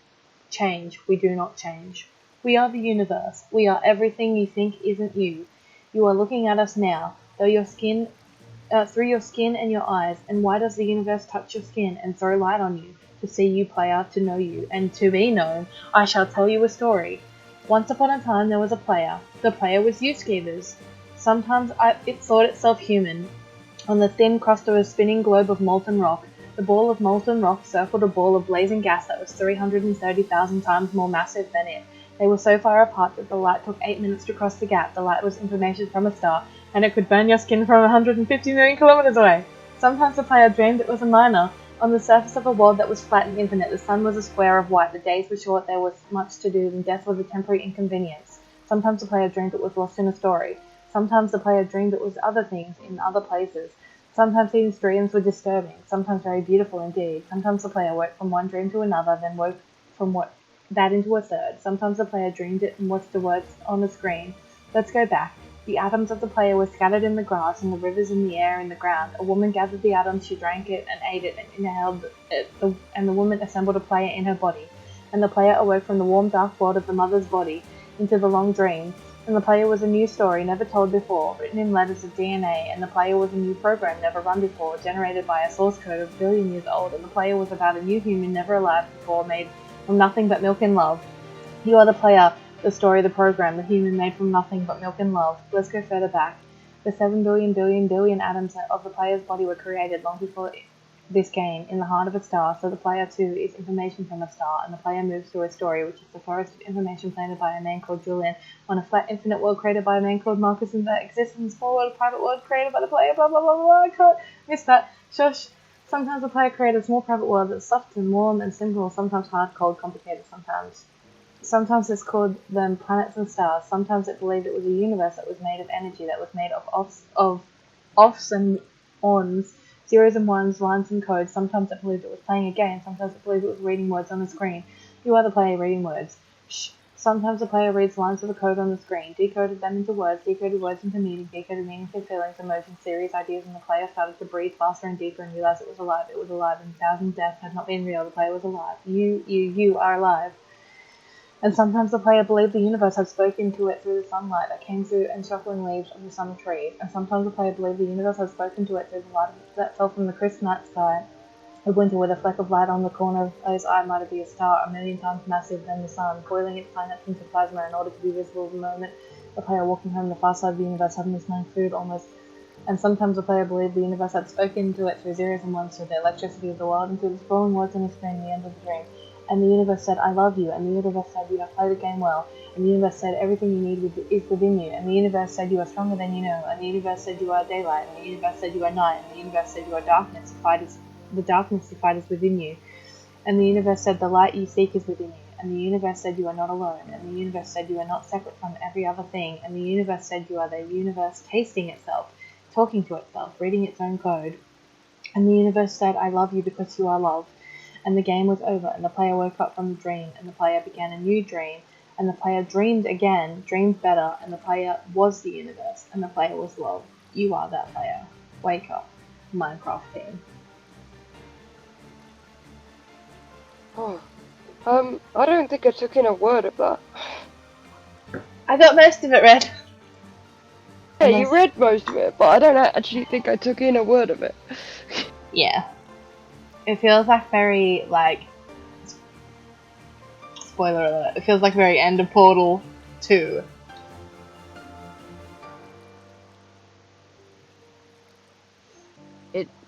change. We do not change. We are the universe. We are everything you think isn't you. You are looking at us now, through your skin and your eyes. And why does the universe touch your skin and throw light on you? To see you, player, to know you, and to be known. I shall tell you a story. Once upon a time there was a player. The player was you, Skievers. Sometimes it thought itself human. On the thin crust of a spinning globe of molten rock, the ball of molten rock circled a ball of blazing gas that was 330,000 times more massive than it. They were so far apart that the light took 8 minutes to cross the gap. The light was information from a star, and it could burn your skin from 150 million kilometers away. Sometimes the player dreamed it was a miner. On the surface of a world that was flat and infinite, the sun was a square of white, the days were short, there was much to do, and death was a temporary inconvenience. Sometimes the player dreamed it was lost in a story. Sometimes the player dreamed it was other things in other places. Sometimes these dreams were disturbing, sometimes very beautiful indeed. Sometimes the player woke from one dream to another, then woke from that into a third. Sometimes the player dreamed it and watched the words on the screen. Let's go back. The atoms of the player were scattered in the grass, in the rivers, in the air, in the ground. A woman gathered the atoms, she drank it and ate it and inhaled it, and the woman assembled a player in her body. And the player awoke from the warm, dark world of the mother's body into the long dream. And the player was a new story, never told before, written in letters of DNA, and the player was a new program, never run before, generated by a source code a billion years old, and the player was about a new human never alive before, made from nothing but milk and love. You are the player, the story, the program, the human made from nothing but milk and love. Let's go further back. The 7 billion atoms of the player's body were created long before this game, in the heart of a star, so the player too is information from a star, and the player moves through a story, which is the forest of information planted by a man called Julian, on a flat infinite world created by a man called Marcus, and that exists in a small world, private world created by the player, blah blah blah blah, I can't miss that, shush. Sometimes the player created a small private world that's soft and warm and simple, sometimes hard, cold, complicated, Sometimes it's called them planets and stars. Sometimes it believed it was a universe that was made of energy, that was made of offs and ons, zeros and ones, lines and codes. Sometimes it believed it was playing a game. Sometimes it believed it was reading words on the screen. You are the player reading words. Shh. Sometimes the player reads lines of the code on the screen, decoded them into words, decoded words into meaning, decoded meanings into feelings, emotions, theories, ideas, and the player started to breathe faster and deeper and realized it was alive. It was alive, and 1,000 deaths had not been real. The player was alive. You are alive. And sometimes the player believed the universe had spoken to it through the sunlight that came through and shuffling leaves of the summer trees. And sometimes the player believed the universe had spoken to it through the light that fell from the crisp night sky of winter, where the fleck of light on the corner of the player's eye might be a star 1,000,000 times massive than the sun, boiling its planets into plasma in order to be visible the moment the player walking home the far side of the universe suddenly smelling food almost. And sometimes the player believed the universe had spoken to it through zeros and ones, through the electricity of the world, and through the scrolling words on the screen, the end of the dream. And the universe said, I love you, and the universe said, you have played the game well, and the universe said, everything you need is within you, and the universe said, you are stronger than you know, and the universe said, you are daylight, and the universe said, you are night, and the universe said, you are darkness, the darkness you fight is within you, and the universe said, the light you seek is within you, and the universe said, you are not alone, and the universe said, you are not separate from every other thing, and the universe said, you are the universe tasting itself, talking to itself, reading its own code, and the universe said, I love you because you are love. And the game was over, and the player woke up from the dream, and the player began a new dream, and the player dreamed again, dreamed better, and the player was the universe, and the player was love. You are that player. Wake up, Minecraft team. Oh. I don't think I took in a word of that. I got most of it read. Yeah, you read most of it, but I don't actually think I took in a word of it. Yeah. It feels like very, spoiler alert, it feels like very end of Portal 2.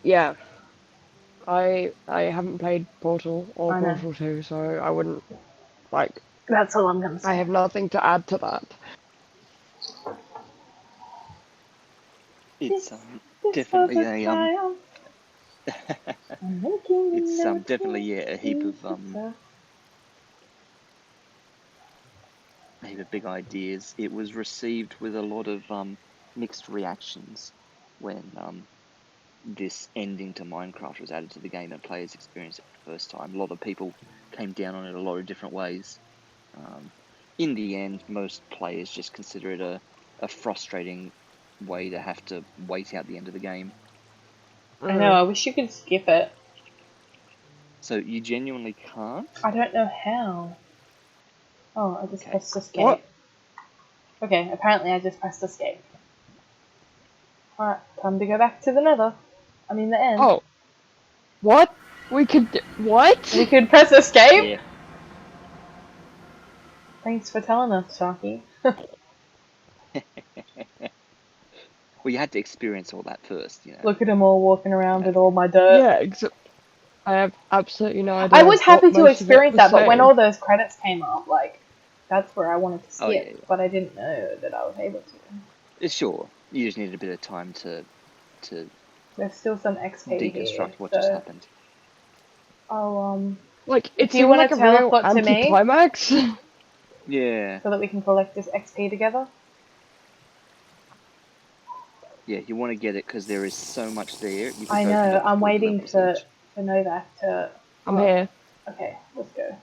Yeah. I haven't played Portal or I know. Portal 2, so I wouldn't, like, That's all I'm gonna say. I have nothing to add to that. It's This definitely was a triumph. I'm making it's another definitely a heap of big ideas. It was received with a lot of mixed reactions when this ending to Minecraft was added to the game and players experienced it for the first time. A lot of people came down on it a lot of different ways. In the end, most players just consider it a frustrating way to have to wait out the end of the game. I know, I wish you could skip it. So you genuinely can't? I don't know how. Oh, I just pressed escape. What? Okay, apparently I just pressed escape. Alright, time to go back to the nether. I mean the end. Oh. What? We could what? We could press escape? Yeah. Thanks for telling us, Sharky. Well, you had to experience all that first, you know. Look at them all walking around with all my dirt. Yeah, I have absolutely no idea. I was happy what to most of it experience was that, but when saying. all those credits came up, like, that's where I wanted to skip, Oh, yeah. but I didn't know that I was able to. Sure, you just needed a bit of time to There's still some XP here, deconstruct what just so happened. I'll, Like, it if you seemed want like to a real teleport to me anticlimax. Yeah, so that we can collect this XP together. yeah, you want to get it because there is so much there. You could I go for know, level I'm 40 waiting levels for each. Novak to... I'm well, here. okay, let's go.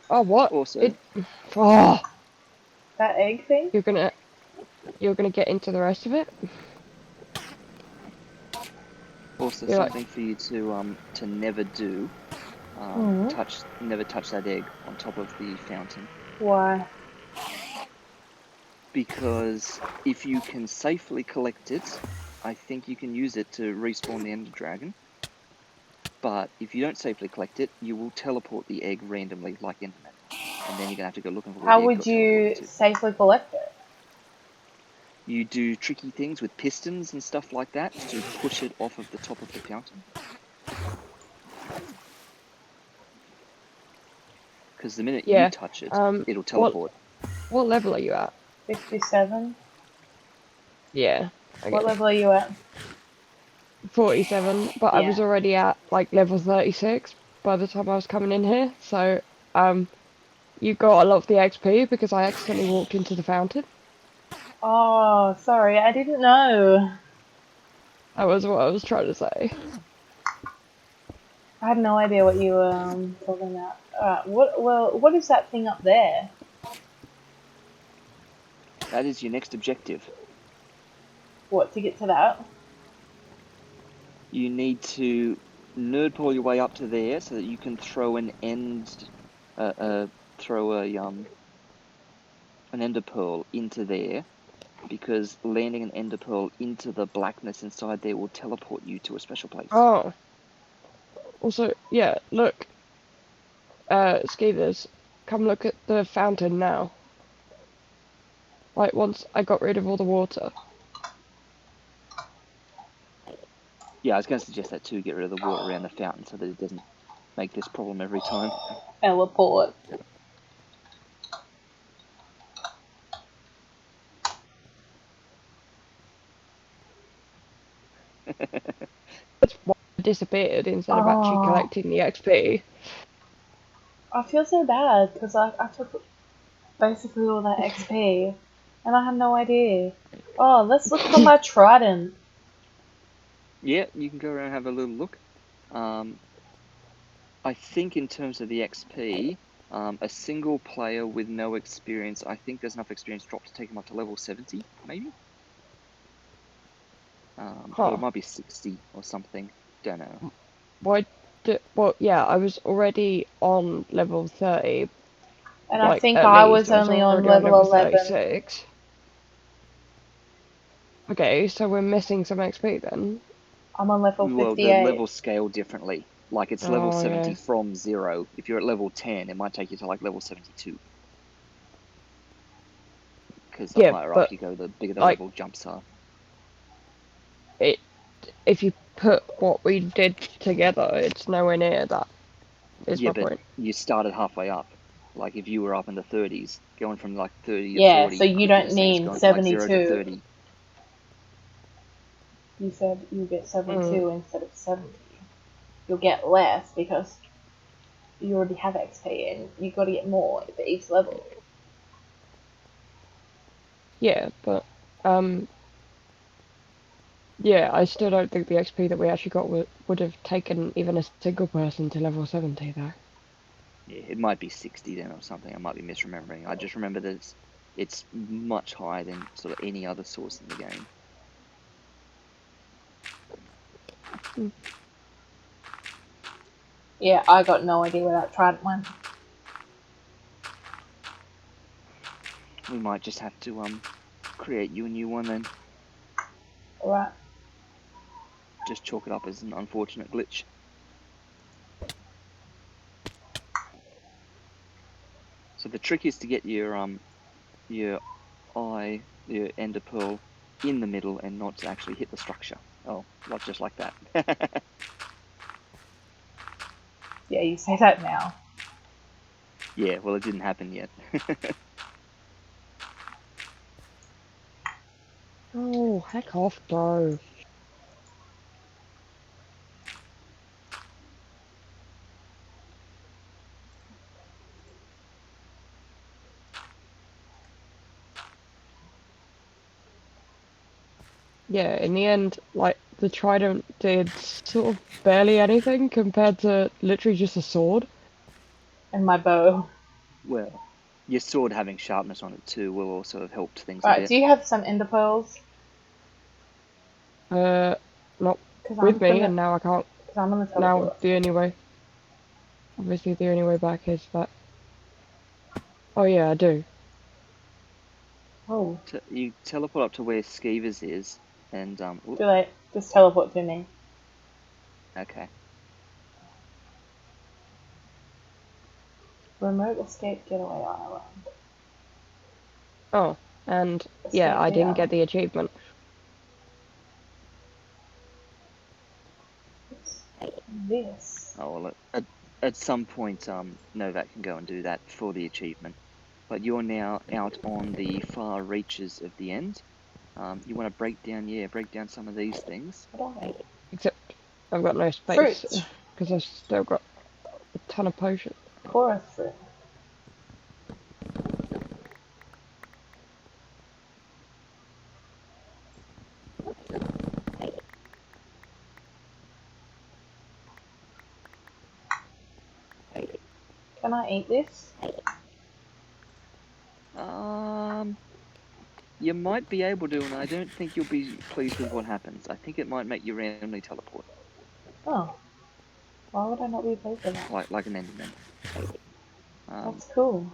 Oh, what? Also, Oh, That egg thing? you're gonna get into the rest of it. You're like, something for you to never do. Never touch that egg on top of the fountain, Why? because if you can safely collect it, I think you can use it to respawn the Ender Dragon. But if you don't safely collect it, you will teleport the egg randomly like Enderman, and then you're gonna have to go looking for where How the egg would got teleported you to. safely collect it? You do tricky things with pistons and stuff like that to push it off of the top of the fountain. Because the minute you yeah. touch it, it'll What teleport. level are you at? 57? Yeah. What Okay. level are you at? 47, but I was Yeah. already at like level 36 by the time I was coming in here. So, you got a lot of the XP because I accidentally walked into the fountain. Oh, sorry, I didn't know. That was what I was trying to say. I had no idea what you were talking about. What is that thing up there? That is your next objective. What, to get to that? You need to nerd pull your way up to there so that you can throw an ender pearl into there, because landing an ender pearl into the blackness inside there will teleport you to a special place. Oh. Also, yeah, look. Skievers, come look at the fountain now. Like, once I got rid of all the water. Yeah, I was going to suggest that too, get rid of the water around the fountain so that it doesn't make this problem every time. Teleport. That's why I disappeared instead of actually Oh, collecting the XP. I feel so bad because I took basically all that XP and I had no idea. Oh, let's look for my trident. Yeah, you can go around and have a little look. I think in terms of the XP, a single player with no experience, I think there's enough experience drop to take him up to level 70, maybe? Or Huh. it might be 60 or something. Don't know. Well, yeah, I was already on level 30, And I like, think at I least. was I was only on already on level level 11. 36. Okay, so we're missing some XP then. I'm on level Well, the 58. levels scale differently. Like, it's level Oh, 70 yeah. from 0. If you're at level 10, it might take you to, like, level 72. Because the Yeah, higher up but, you go, the bigger the like, level jumps are. if you put what we did together, it's nowhere near that, is Yeah, my but point. you started halfway up. Like, if you were up in the 30s, going from, like, 30 to Yeah, so 40 you could be don't the same as need going from, like, 0 to 72. 30. You said you get Mm. 72 instead of 70. You'll get less because you already have XP and you got to get more for each level. Yeah, but, yeah, I still don't think the XP that we actually got would have taken even a single person to level 70, though. Yeah, it might be 60 then or something. I might be misremembering. I just remember that it's much higher than sort of any other source in the game. Yeah, I got no idea where that trident went. We might just have to create you a new one then. Alright. Just chalk it up as an unfortunate glitch. So the trick is to get your ender pearl in the middle and not to actually hit the structure. Oh, not just like that. Yeah, you say that now. Yeah, well, it didn't happen yet. Oh, heck off, bro. Yeah, in the end, like, the trident did sort of barely anything compared to literally just a sword. And my bow. Well, your sword having sharpness on it too will also have helped things a Right, bit. do you have some ender pearls? Not Because with me, and now I can't. I'm gonna Now teleport. the only way, obviously the only way back is that. Oh yeah, I do. Oh, So you teleport up to where Skievers is, and too late. Just teleport to me. okay. Remote escape getaway island. Oh, and yeah, Escape I the didn't get island. the achievement. This. Oh well, at some point, Novak can go and do that for the achievement. But you're now out on the far reaches of the end. You want to break down some of these things. What are they? Except I've got no space Fruits. because I've still got a ton of potions. Chorus fruit. Can I eat this? You might be able to, and I don't think you'll be pleased with what happens. I think it might make you randomly teleport, Oh. Why would I not be pleased with that? like an Enderman. That's cool.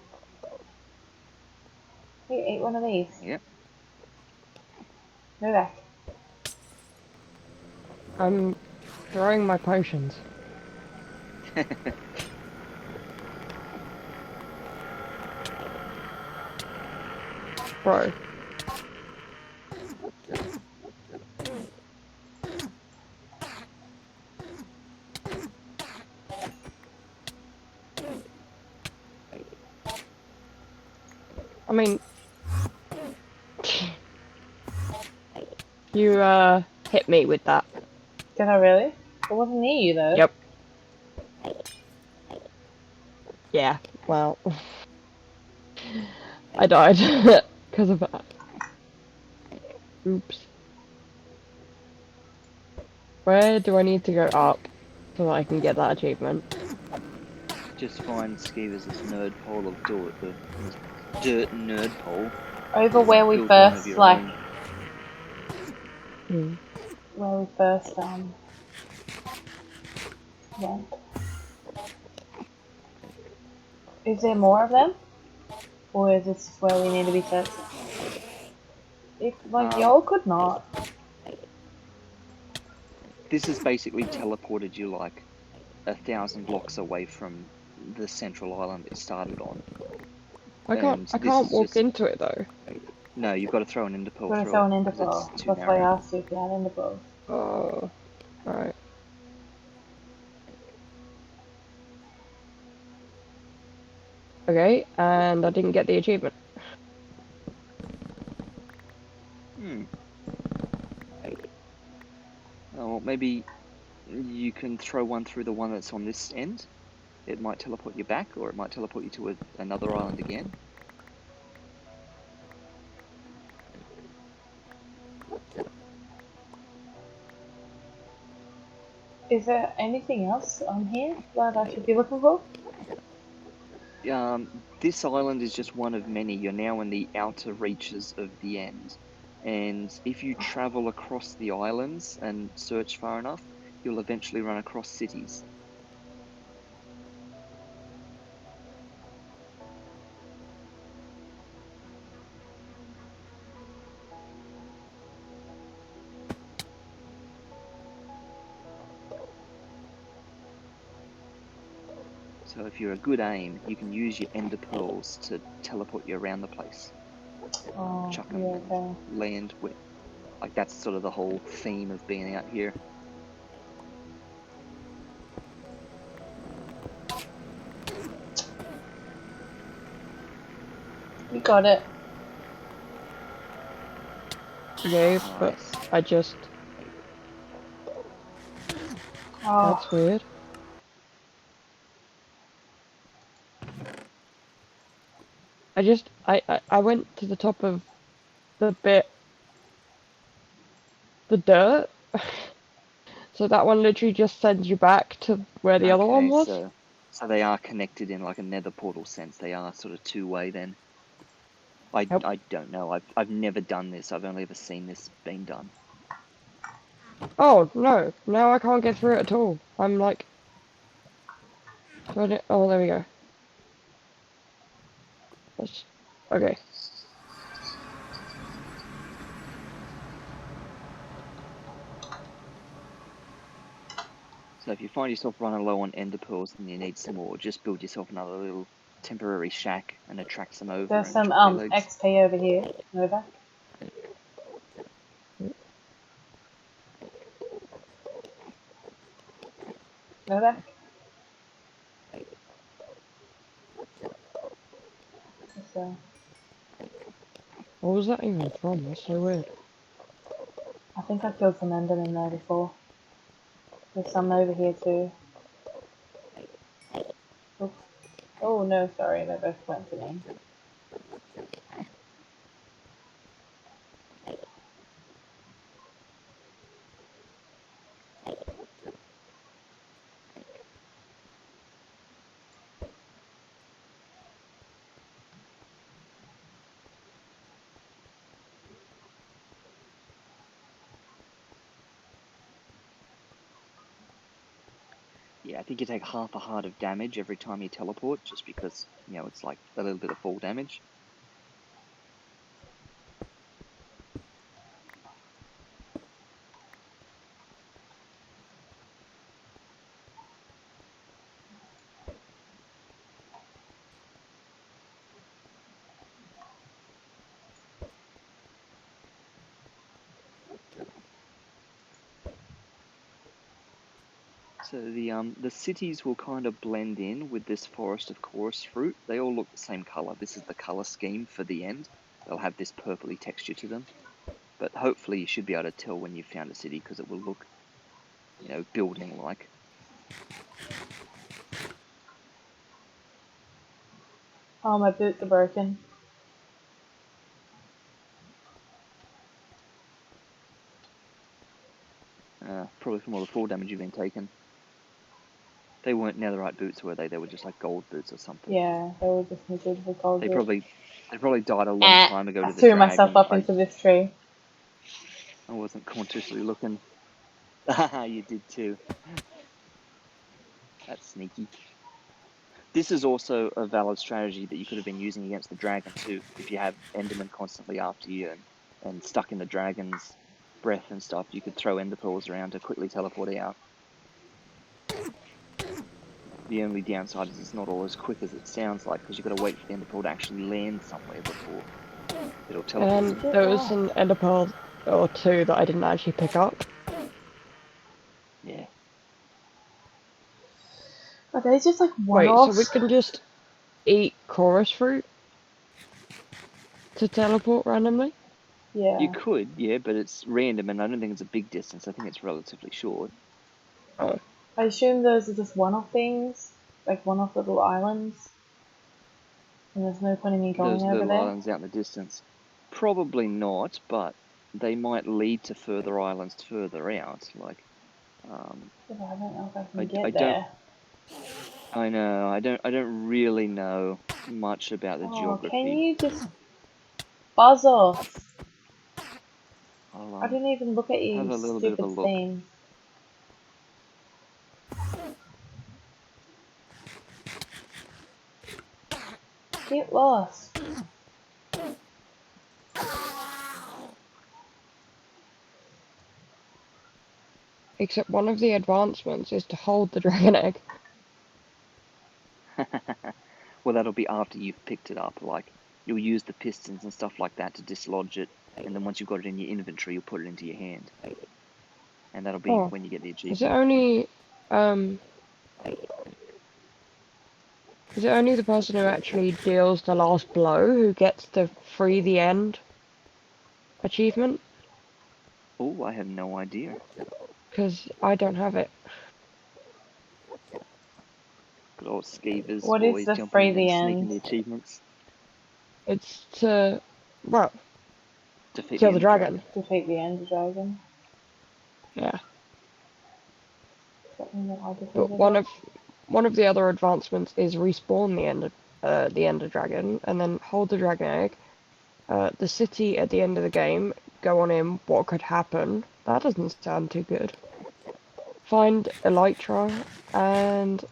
Here, eat one of these. Yep. Novak. I'm throwing my potions. Bro. I mean, you hit me with that. Did I really? It wasn't near you though. Yep. Yeah. Well, I died because of that. Oops. Where do I need to go up so that I can get that achievement? Just find Skievers' nerd pole of dirt, his dirt nerd pole, Over where we build one of first, your own. where we first, went. Is there more of them? Or is this where we need to be searching? If, like, Um, y'all could not. this has basically teleported you like 1,000 blocks away from the central island it started on. And I this can't is walk just into it though. no. You've got to throw an ender pearl Gotta through throw it an ender because it's pearl. too That's why I narrow. asked you if you had ender pearls. Oh, right. Okay, and I didn't get the achievement. Hmm. Oh, well, maybe you can throw one through the one that's on this end. It might teleport you back, or it might teleport you to another island again. Is there anything else on here that I should be looking for? This island is just one of many. You're now in the outer reaches of the end. And if you travel across the islands and search far enough, you'll eventually run across cities. So if you're a good aim, you can use your ender pearls to teleport you around the place. Oh, Chuck yeah, them and okay. land with. Like, that's sort of the whole theme of being out here. You got it. Yeah, but Nice. I just... Oh, That's weird. I went to the top of the bit, the dirt. So that one literally just sends you back to where the other one Okay, was. so they are connected in like a nether portal sense. They are sort of two-way then. I Yep. don't know. I've never done this. I've only ever seen this being done. Oh, no. Now I can't get through it at all. I'm like... Oh, there we go. Okay. So if you find yourself running low on ender pearls and you need some more, just build yourself another little temporary shack and attract some over there's and some chop their legs. XP over here, Novak. Novak? So, What was that even from? That's so weird. I think I killed some Endermen there before. There's some over here too. Oops. Oh no, sorry, they both went to me. Yeah, I think you take half a heart of damage every time you teleport, just because, it's like a little bit of fall damage. So the cities will kind of blend in with this forest of chorus fruit. They all look the same color. This is the color scheme for the end. They'll have this purpley texture to them. But hopefully you should be able to tell when you've found a city because it will look, building-like. Oh, my boots are broken. Probably from all the fall damage you've been taking. They weren't netherite boots, were they? They were just like gold boots or something. Yeah, they were just knitted with gold They boots. probably died a long time ago I to the threw drag, myself and up into this tree. I wasn't consciously looking. You did too. That's sneaky. This is also a valid strategy that you could have been using against the dragon too. If you have Enderman constantly after you and stuck in the dragon's breath and stuff, you could throw Ender pearls around to quickly teleport out. The only downside is it's not all as quick as it sounds like because you've got to wait for the Ender pearl to actually land somewhere before it'll teleport And you. Get there was lost. an ender pearl or two that I didn't actually pick up. Yeah. Are they just like Wait, so we one-offs? can just eat chorus fruit to teleport randomly? You Yeah. could, yeah, but it's random and I don't think it's a big distance. I think it's relatively short. Oh. I assume those are just one-off things, like one-off little islands. And there's no point in me going Those over little there. islands out in the distance. Probably not, but they might lead to further islands further out. Like, But I don't know if I I, can I get don't, there. I know, I don't really know much about the Oh, can geography. you just buzz off? I'll I didn't even look at have you, a little bit of a stupid look. thing. Get lost. Except one of the advancements is to hold the dragon egg. Well, that'll be after you've picked it up. Like, you'll use the pistons and stuff like that to dislodge it, and then once you've got it in your inventory, you'll put it into your hand. And that'll be Oh, when you get the is it achievement. only is it only the person who actually deals the last blow who gets the free the end achievement? Oh, I have no idea. Because I don't have it. Good old Skievers What is boys the jumping free in and the sneaking end? the achievements. It's to, well, Defeat the kill the Ender dragon. Dragon. Defeat the Ender Dragon. Yeah. Does that mean that I But defeated it? one of the other advancements is respawn the ender dragon and then hold the dragon egg. The city at the end of the game, go on in, what could happen? That doesn't sound too good. Find Elytra, and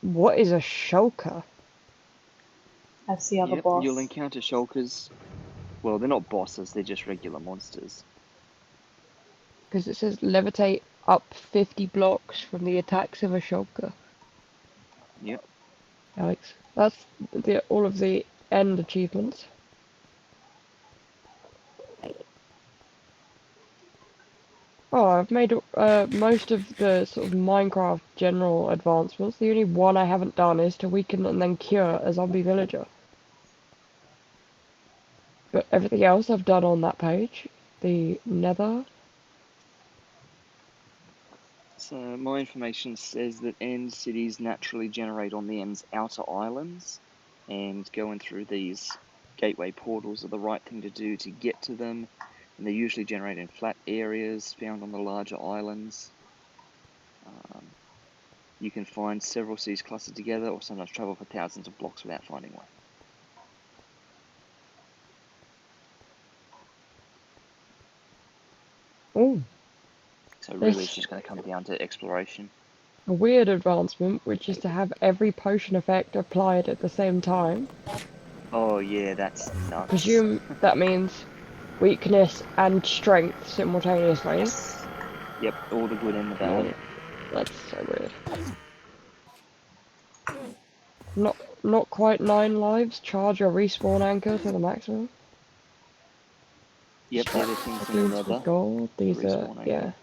what is a shulker? That's the other Yep, you'll boss. encounter shulkers. Well, they're not bosses, they're just regular monsters. Because it says levitate up 50 blocks from the attacks of a shulker. Yep. Alex, that's all of the end achievements. Oh, I've made most of the sort of Minecraft general advancements. The only one I haven't done is to weaken and then cure a zombie villager. But everything else I've done on that page. The nether. So, my information says that end cities naturally generate on the end's outer islands, and going through these gateway portals are the right thing to do to get to them, and they usually generate in flat areas found on the larger islands. You can find several cities clustered together, or sometimes travel for thousands of blocks without finding one. Oh, So really it's there's just going to come down to exploration. a weird advancement, which is to have every potion effect applied at the same time. Oh yeah, that's nuts. Presume that means weakness and strength simultaneously. Yes. Yep, all the good and the bad. Oh, that's so weird. Not quite 9 lives. Charge your respawn anchor to the maximum. Yep, they're the things in the Boots with nether. gold. The These are, respawn yeah. anchor.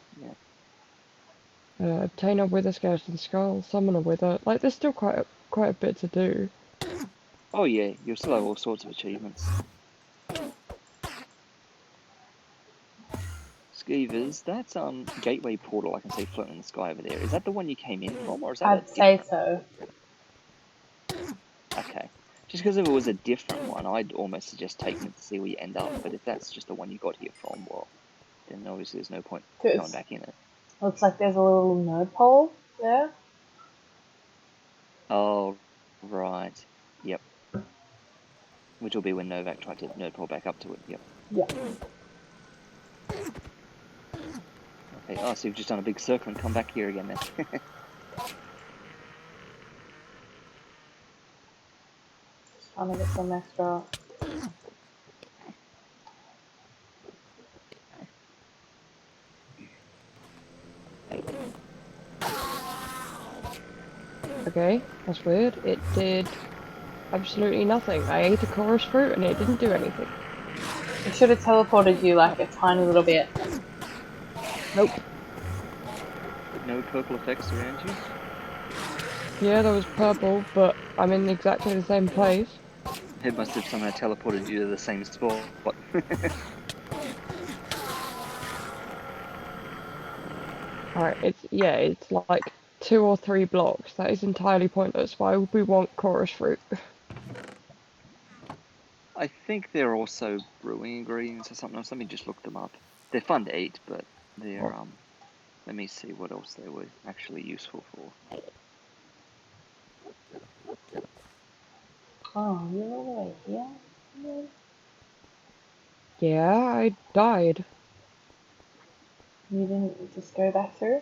Yeah. Obtain a wither skeleton skull. Summon a wither. Like, there's still quite a bit to do. Oh yeah, you'll still have all sorts of achievements. Skeevers, that's gateway portal I can see floating in the sky over there. Is that the one you came in from, or is that a I'd say different so. one? Okay. Just because if it was a different one, I'd almost suggest taking it to see where you end up. But if that's just the one you got here from, well, then obviously there's no point going Because back in it. looks like there's a little node pole there. Oh, right. Yep. Which will be when Novak tried to nerd pull back up to it. Yep. Yeah. Okay. Oh, so you've just done a big circle and come back here again then. Just trying to get some extra. Okay, that's weird. It did absolutely nothing. I ate a chorus fruit and it didn't do anything. It should have teleported you like a tiny little bit. Nope. No purple effects around you? Yeah, there was purple, but I'm in exactly the same place. It must have somehow teleported you to the same spot. Alright, it's like 2 or 3 blocks. That is entirely pointless. Why would we want chorus fruit? I think they're also brewing ingredients or something else. Let me just look them up. They're fun to eat, but they're let me see what else they were actually useful for. Oh, you're all the way here? Yeah. Yeah, I died. You didn't just go back through?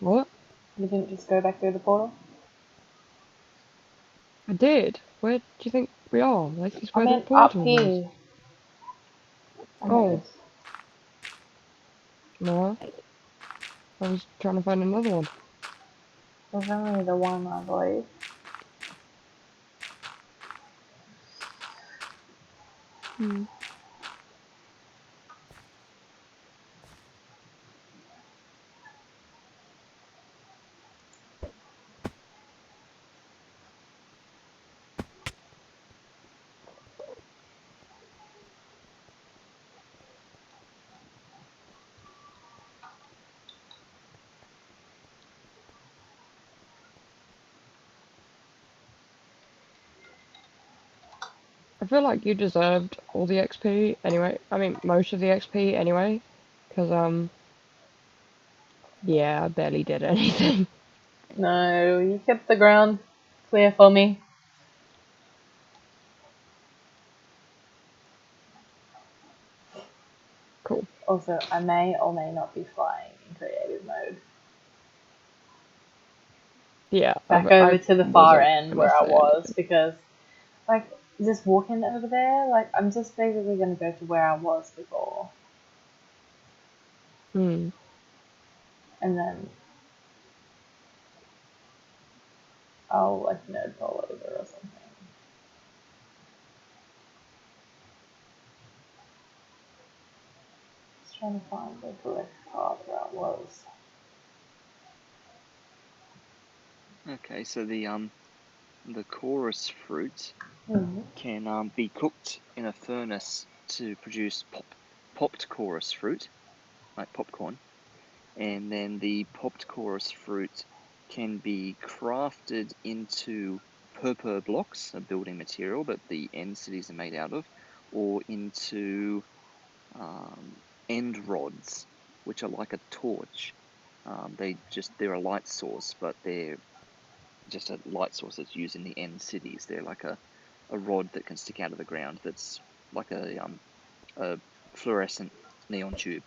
What? You didn't just go back through the portal? I did. Where do you think we are? This is I where the meant up portal was. here. I meant Oh, this. no. I was trying to find another one. There's only the one, I believe. Hmm. I feel like you deserved all the XP anyway. I mean, most of the XP anyway. Because, yeah, I barely did anything. No, you kept the ground clear for me. Cool. Also, I may or may not be flying in creative mode. Yeah, Back I over to the far wasn't end gonna where I say was, anything. because, like, just walking over there, like, I'm just basically going to go to where I was before. Hmm. And then I'll, like, nerd pull over or something. Just trying to find the correct path where I was. Okay, so the chorus fruit Mm-hmm. can be cooked in a furnace to produce popped chorus fruit, like popcorn, and then the popped chorus fruit can be crafted into purple blocks, a building material that the end cities are made out of, or into end rods, which are like a torch. They're a light source, but they're just a light source that's used in the end cities. They're like a rod that can stick out of the ground that's like a fluorescent neon tube.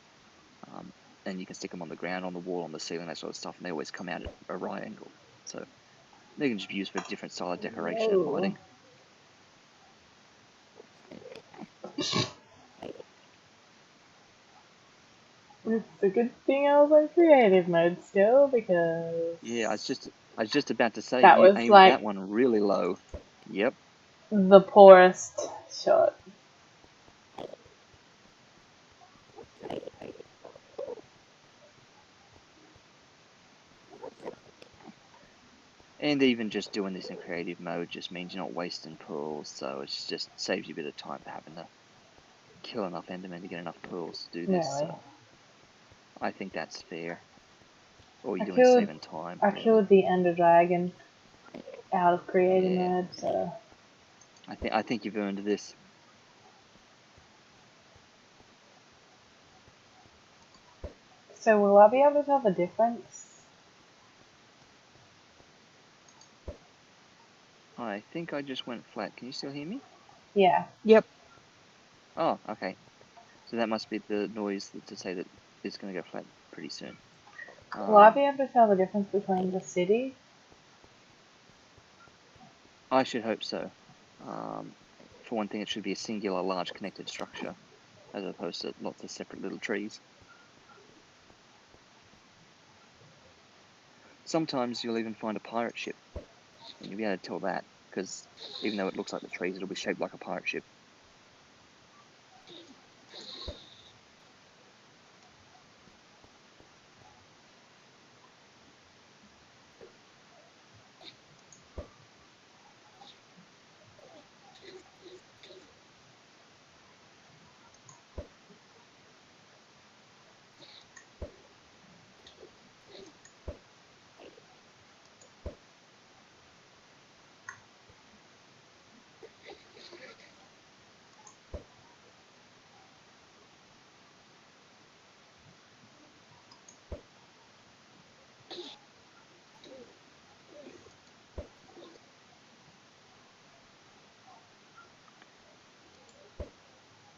And you can stick them on the ground, on the wall, on the ceiling, that sort of stuff, and they always come out at a right angle. So they can just be used for different style of decoration and Whoa. lighting. It's a good thing I was on creative mode still, because Yeah, I was just about to say that you was aimed that like one really low. Yep. the poorest shot. And even just doing this in creative mode just means you're not wasting pearls, so it just saves you a bit of time for having to kill enough Endermen to get enough pearls to do this. Really. So I think that's fair. All I you're doing is killed saving time, I really. killed the Ender Dragon out of creative Yeah, mode, so I think you've earned this. will I be able to tell the difference? I think I just went flat. Can you still hear me? Yeah. Yep. Oh, okay. So that must be the noise to say that it's going to go flat pretty soon. Will I be able to tell the difference between the city? I should hope so. For one thing, it should be a singular, large connected structure, as opposed to lots of separate little trees. Sometimes you'll even find a pirate ship, and you'll be able to tell that, because even though it looks like the trees, it'll be shaped like a pirate ship.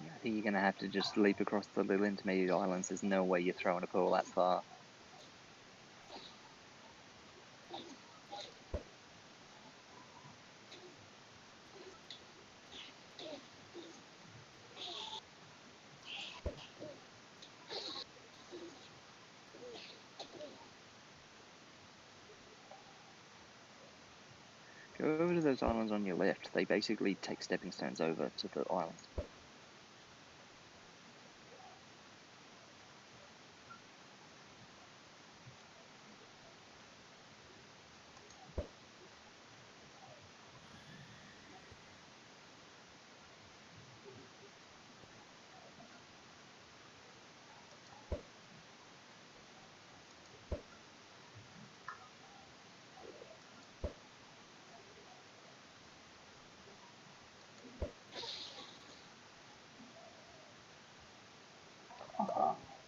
I think you're going to have to just leap across the little intermediate islands. There's no way you're throwing a pearl that far. Go over to those islands on your left. They basically take stepping stones over to the island.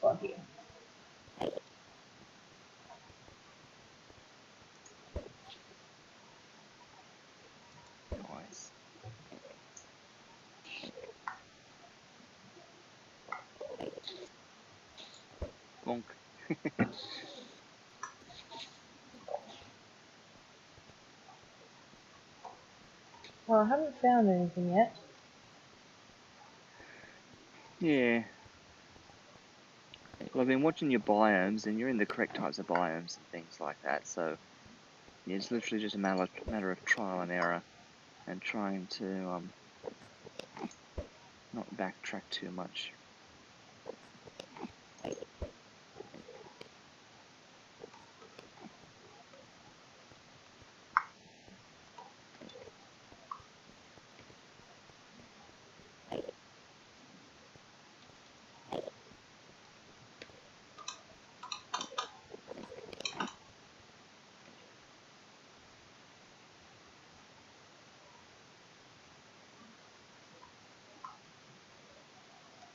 Got here. Nice. Bonk. Well, I haven't found anything yet. Yeah. Well, I've been watching your biomes, and you're in the correct types of biomes and things like that. So yeah, it's literally just a matter of trial and error, and trying to not backtrack too much.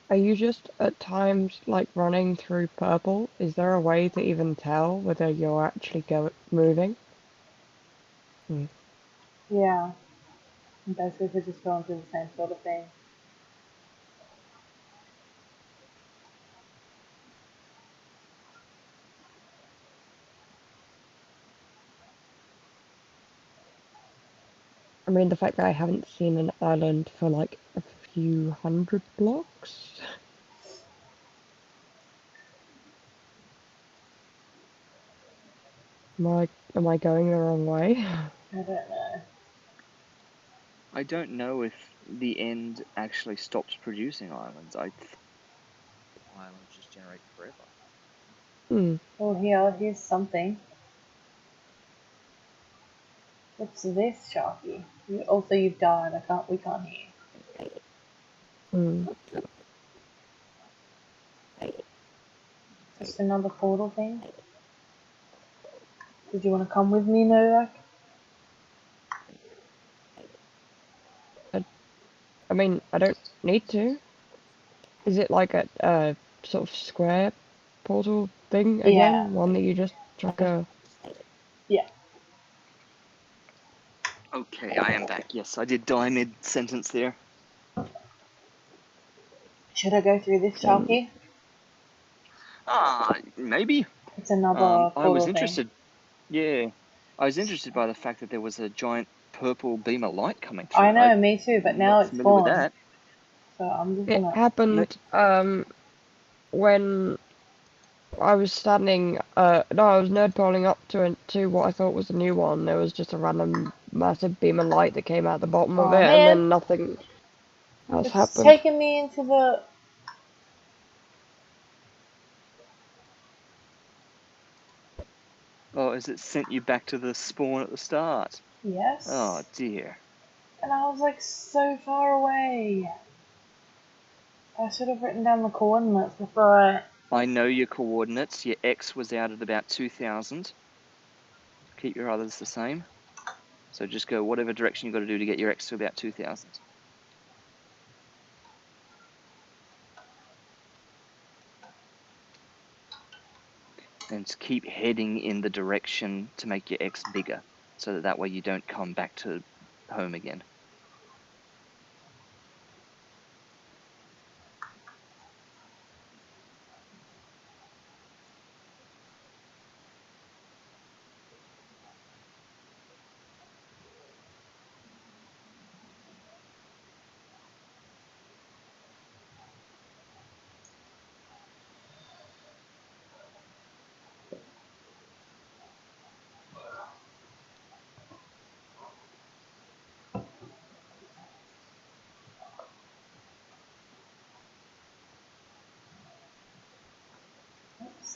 Are you just at times like running through purple? Is there a way to even tell whether you're actually moving? Yeah. And basically, we're just going through the same sort of thing. I mean, the fact that I haven't seen an island for like a few hundred blocks. Am I going the wrong way? I don't know. I don't know if the end actually stops producing islands. I think islands just generate forever. Hmm. Oh, here's something. What's this, Sharky? You've died. We can't hear. Hmm. Just another portal thing. Did you want to come with me, Novak? I mean, I don't need to. Is it like a sort of square portal thing Yeah. again? One that you just chuck a... Yeah. Okay, I am back. Yes, I did die mid-sentence there. Should I go through this, Um, Sharky? Maybe. It's another I was portal thing. interested. Yeah, I was interested by the fact that there was a giant purple beam of light coming I through. know, I'm me too, but now not it's familiar with gone. that. So I'm just it gonna. No. happened when I was standing. No, I was nerdpoling up to what I thought was a new one. There was just a random massive beam of light that came out the bottom of Oh it, and man, then nothing else it's happened. taking me into the. Oh, has it sent you back to the spawn at the start? Oh Yes. dear. And I was like so far away. I should have written down the coordinates before I. I know your coordinates. Your X was out at about 2000. Keep your others the same. So just go whatever direction you've got to do to get your X to about 2000. And keep heading in the direction to make your X bigger, so that way you don't come back to home again.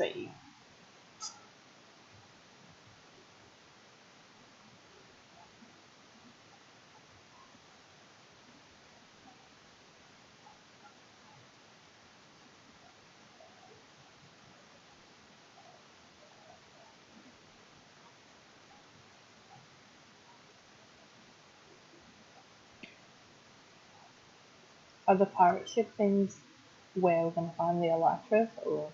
see. Are the pirate ship things where we're gonna find the elytras, or?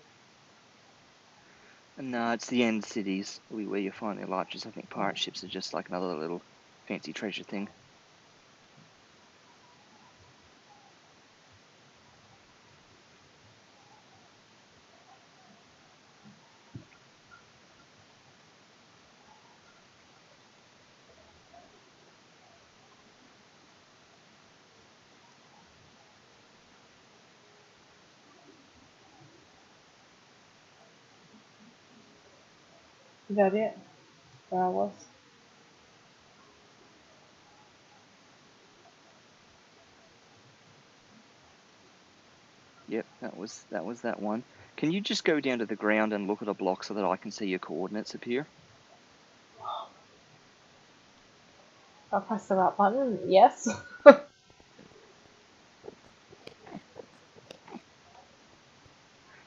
No, it's the end cities where you find the elytras. I think pirate ships are just like another little fancy treasure thing. Is that it? Where I was? Yep, that was that one. Can you just go down to the ground and look at a block so that I can see your coordinates appear? I pressed the right button. Yes.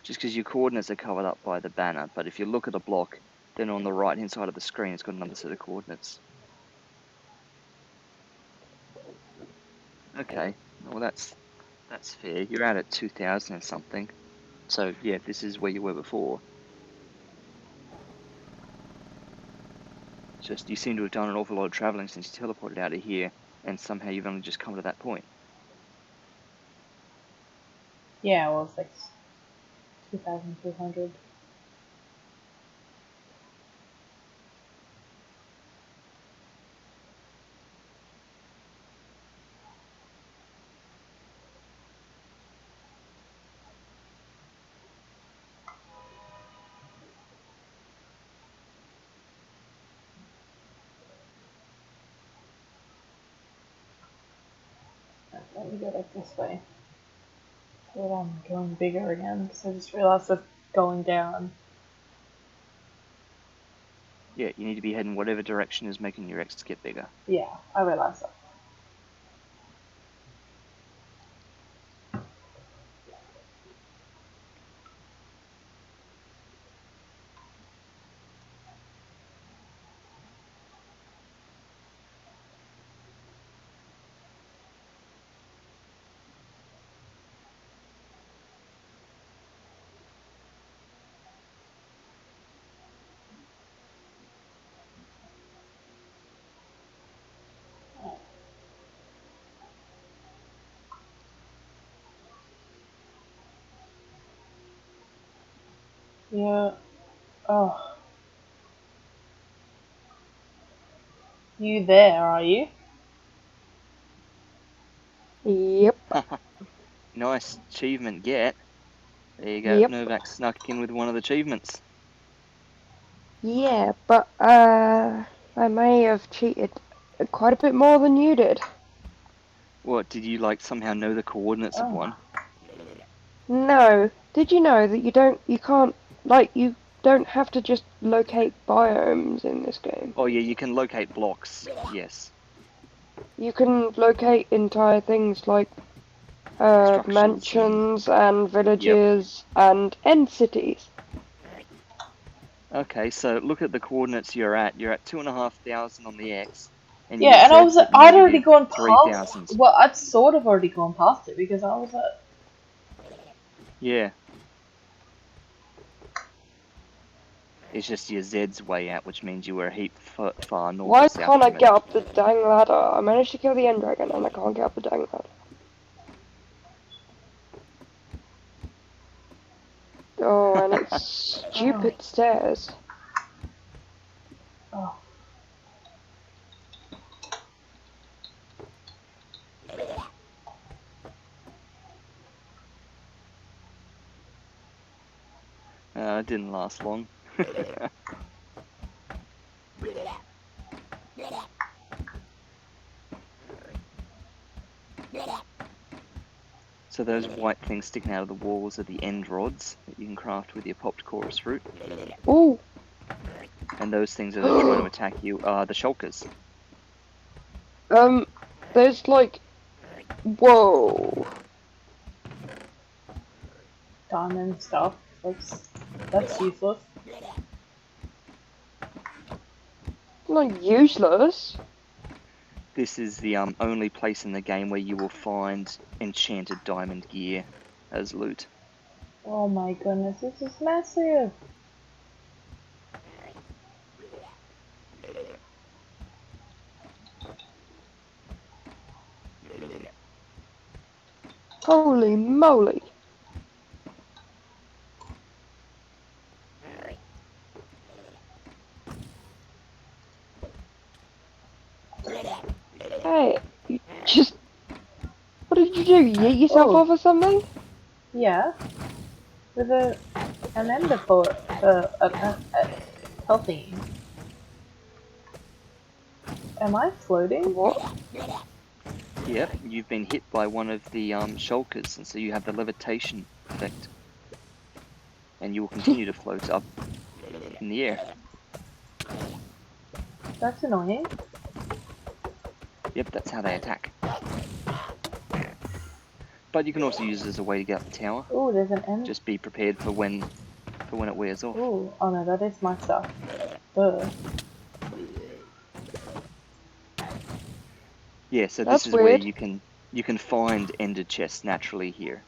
Just because your coordinates are covered up by the banner, but if you look at a block, then on the right hand side of the screen it's got another set of coordinates. Okay, well that's fair. You're out at 2000 and something. So yeah, this is where you were before. Just you seem to have done an awful lot of travelling since you teleported out of here, and somehow you've only just come to that point. Yeah, well, it's like 2,200. Let me go back this way. But I'm going bigger again, because I just realised it's going down. Yeah, you need to be heading whatever direction is making your X get bigger. Yeah, I realised that. Yeah. Oh. You there, are you? Yep. Nice achievement get. There you go. Yep. Novak snuck in with one of the achievements. Yeah, but I may have cheated quite a bit more than you did. What, did you like somehow know the coordinates of Oh. one? No. Did you know that you can't, like, you don't have to just locate biomes in this game. Oh yeah, you can locate blocks. Yes. You can locate entire things like Constructions and mansions and yep. villages and end cities. Okay, so look at the coordinates you're at. You're at 2,500 on the X, and your Yeah, and Z's at I'd already negative gone past, 3,000. well, I'd sort of already gone past it, because I was at, Yeah. It's just your Z's way out, which means you were a heap far north or Why south can't I from it. get up the dang ladder? I managed to kill the end dragon and I can't get up the dang ladder. Oh, and it's oh, stupid stairs. oh. It didn't last long. So those white things sticking out of the walls are the end rods that you can craft with your popped chorus fruit. Oh, And those things that are trying to attack you are the shulkers. there's like, whoa. Diamond stuff. That's useless. Not useless. This is the only place in the game where you will find enchanted diamond gear as loot. Oh my goodness, this is massive. Holy moly. Hey, you just... What did you do? You eat yourself Oh. off or something? Yeah. With an ender for healthy. Am I floating? What? Yep, you've been hit by one of the shulkers, and so you have the levitation effect. And you will continue to float up in the air. That's annoying. Yep, that's how they attack. But you can also use it as a way to get up the tower. Oh, there's an end. Just be prepared for when it wears off. Oh, oh no, that is my stuff. Duh. Yeah, so That's this is where weird. you can find ender chests naturally here.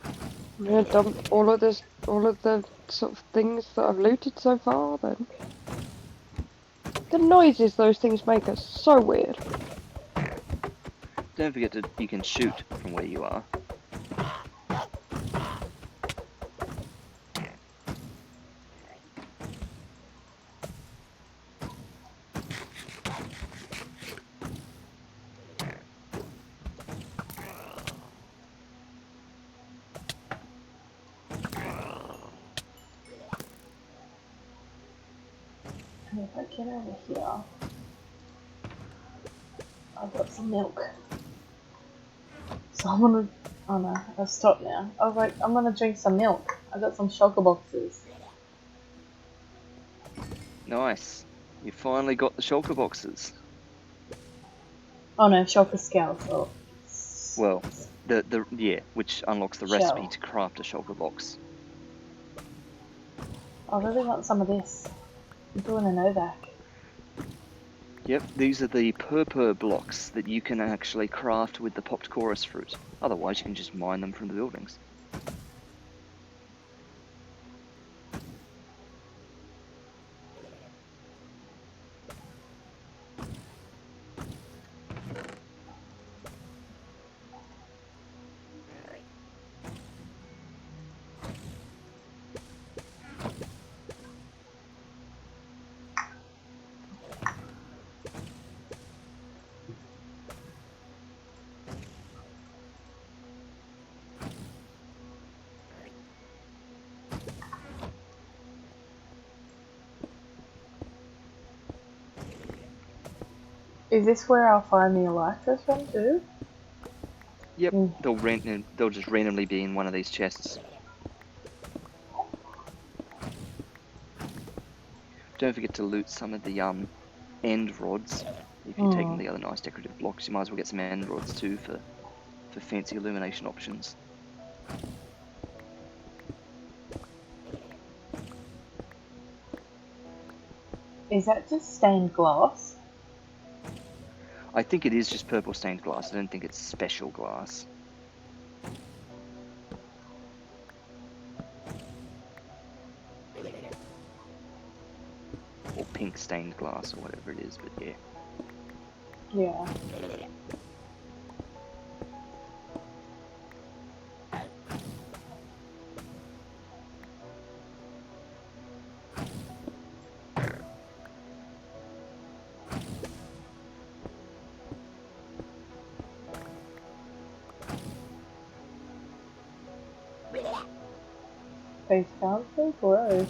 I'm gonna dump all of the sort of things that I've looted so far then. The noises those things make are so weird. Don't forget that you can shoot from where you are. And if I get over here, I've got some milk. So I'm gonna. Oh no, I've stopped now. I was like, I'm gonna drink some milk. I got some shulker boxes. Nice. You finally got the shulker boxes. Oh no, shulker scales. Or Well, which unlocks the recipe to craft a shulker box. I really want some of this. I'm doing a Novak. Yep, these are the purpur blocks that you can actually craft with the popped chorus fruit. Otherwise, you can just mine them from the buildings. Is this where I'll find the elytras from too? Yep, they'll just randomly be in one of these chests. Don't forget to loot some of the end rods. If you're taking the other nice decorative blocks, you might as well get some end rods too for fancy illumination options. Is that just stained glass? I think it is just purple stained glass. I don't think it's special glass. Or pink stained glass or whatever it is, but yeah. Yeah. They sound so gross.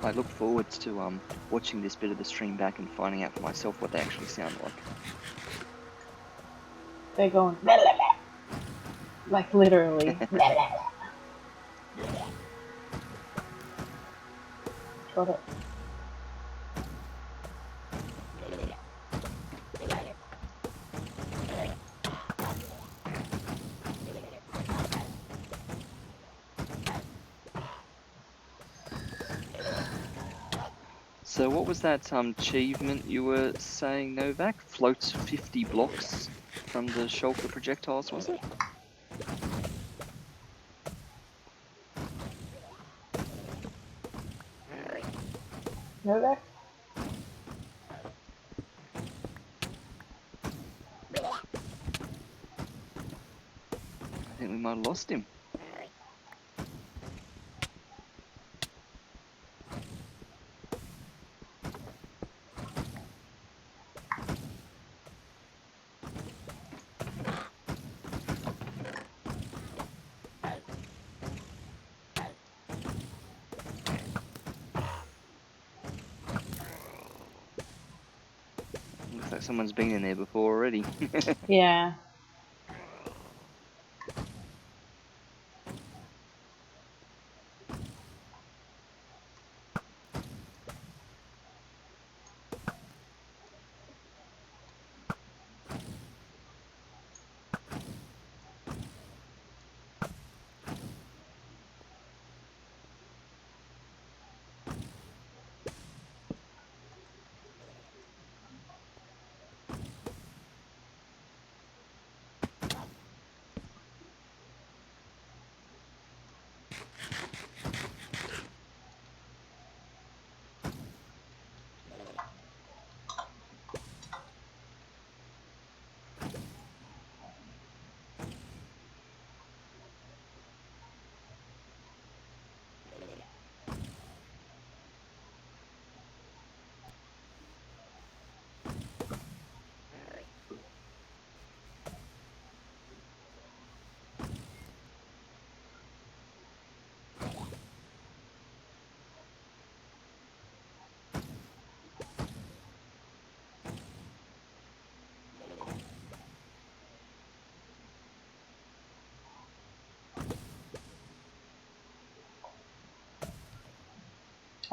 I look forward to watching this bit of the stream back and finding out for myself what they actually sound like. They're going blah, blah, blah. Like literally. Blah, blah, blah. Got it. So what was that achievement you were saying, Novak? Floats 50 blocks from the shulker projectiles, was it? Novak? I think we might have lost him. Looks like someone's been in there before already. Yeah.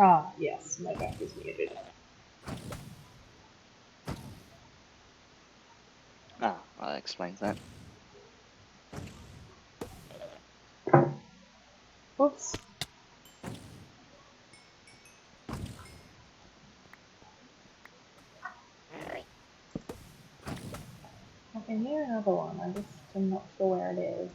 Ah, yes, Novak is muted. Ah, that explains that. Oops. I can hear another one, I just am not sure where it is.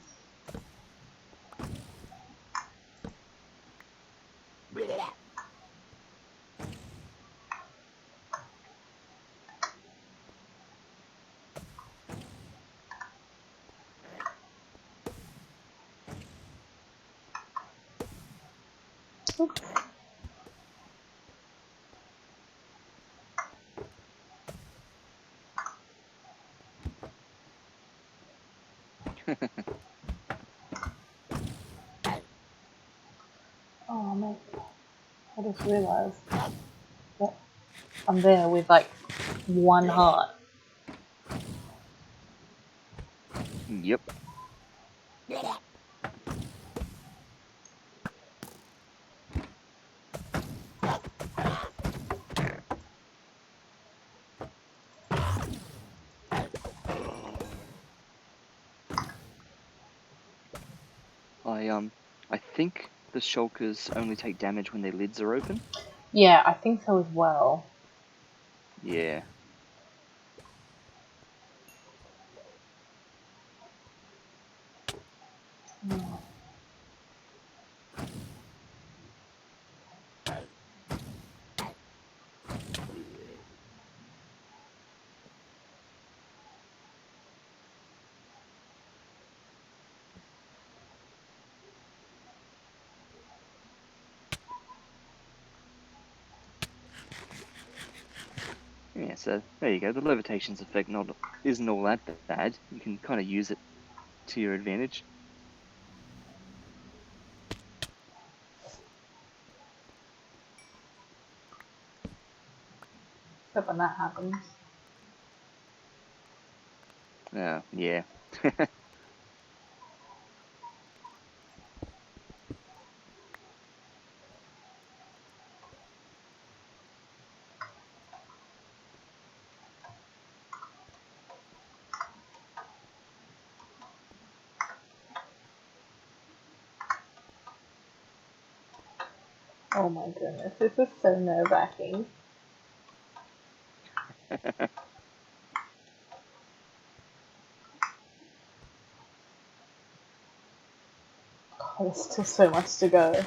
Oops. Oh man, I just realised that I'm there with like one heart. Yep. I think the shulkers only take damage when their lids are open. Yeah, I think so as well. Yeah. Oh. Yeah, so there you go. The levitation's effect isn't all that bad. You can kind of use it to your advantage. Except when that happens. Yeah. Oh my goodness, this is so nerve-wracking. Oh, there's still so much to go.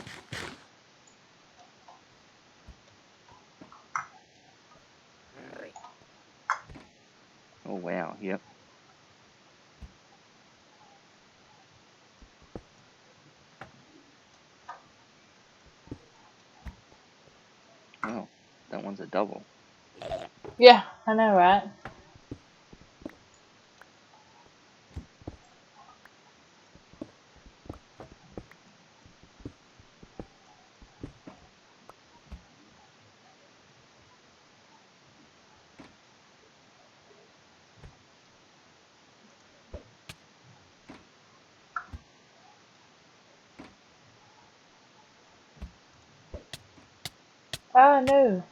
Oh wow, yep. Oh, that one's a double. Yeah, I know, right? Oh no.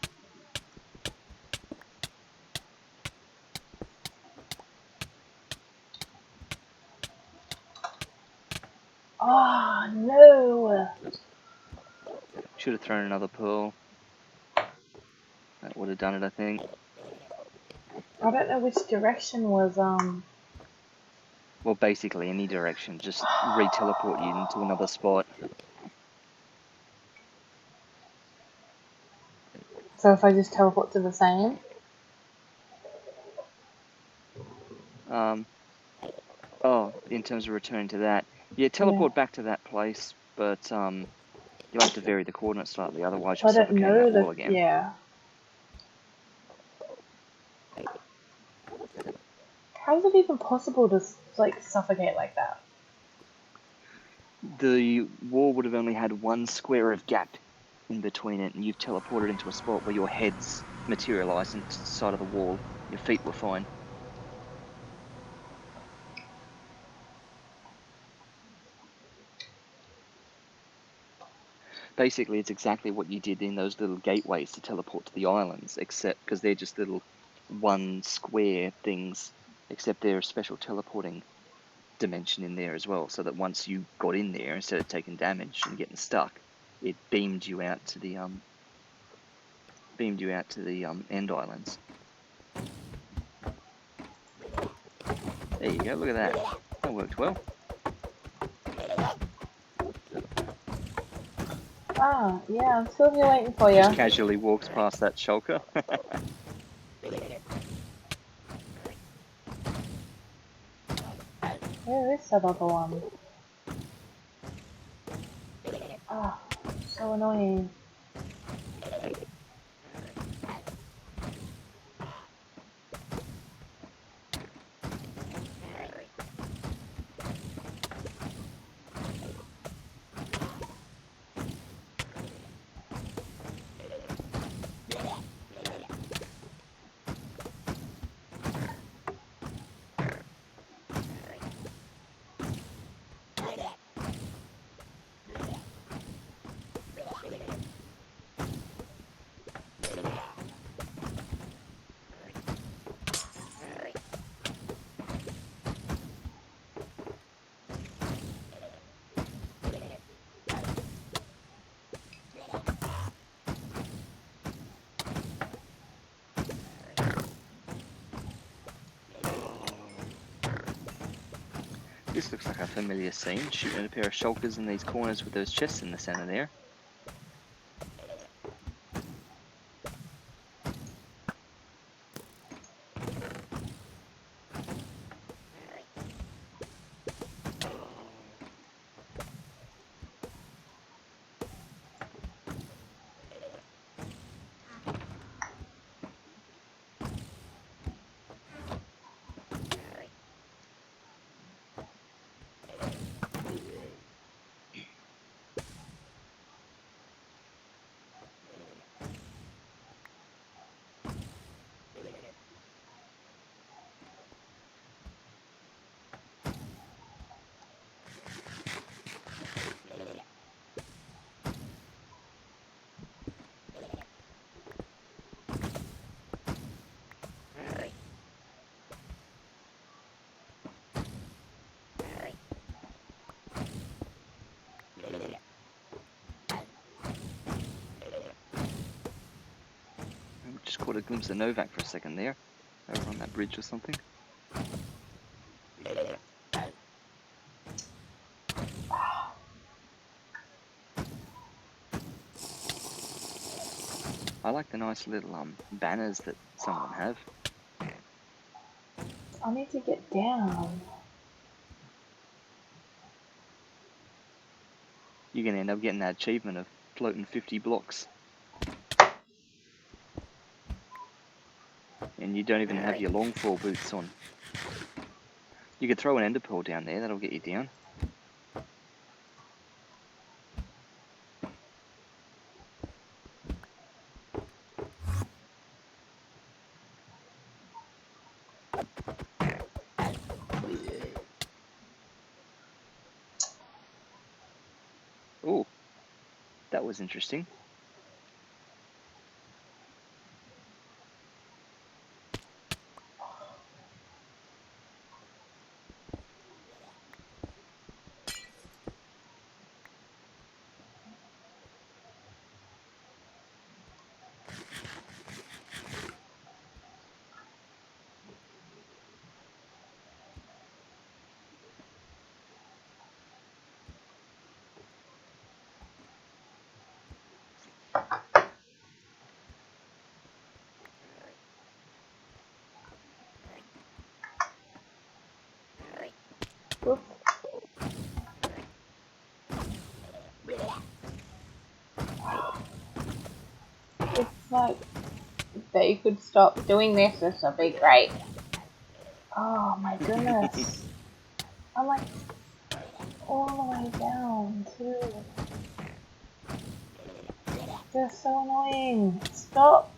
Oh no. Should have thrown another pearl. That would have done it, I think. I don't know which direction was Well, basically any direction, just re-teleport you into another spot. So if I just teleport to the same? Oh, in terms of returning to that, yeah, Yeah. teleport back to that place, but you'll have to vary the coordinates slightly, otherwise you're I don't suffocating know that that. wall again. Yeah. How is it even possible to like suffocate like that? The wall would have only had one square of gap in between it, and you've teleported into a spot where your head's materialized into the side of the wall. Your feet were fine. Basically, it's exactly what you did in those little gateways to teleport to the islands, except because they're just little one square things, except they're a special teleporting dimension in there as well, so that once you got in there, instead of taking damage and getting stuck, it beamed you out to the end islands. There you go. Look at that. That worked well. Ah, yeah, I'm still here waiting for Just you. casually walks past that shulker. Where is that other one? Ah, so annoying. This looks like a familiar scene, shooting at a pair of shulkers in these corners with those chests in the center there. just caught a glimpse of Novak for a second there, over on that bridge or something. I like the nice little banners that some of them have. I need to get down. You're gonna end up getting that achievement of floating 50 blocks. And you don't even have your long fall boots on. You could throw an ender pearl down there, that'll get you down. Oh, that was interesting. Oops. It's like they could stop doing this. This would be great. Oh my goodness. I'm like all the way down too. They're so annoying. Stop.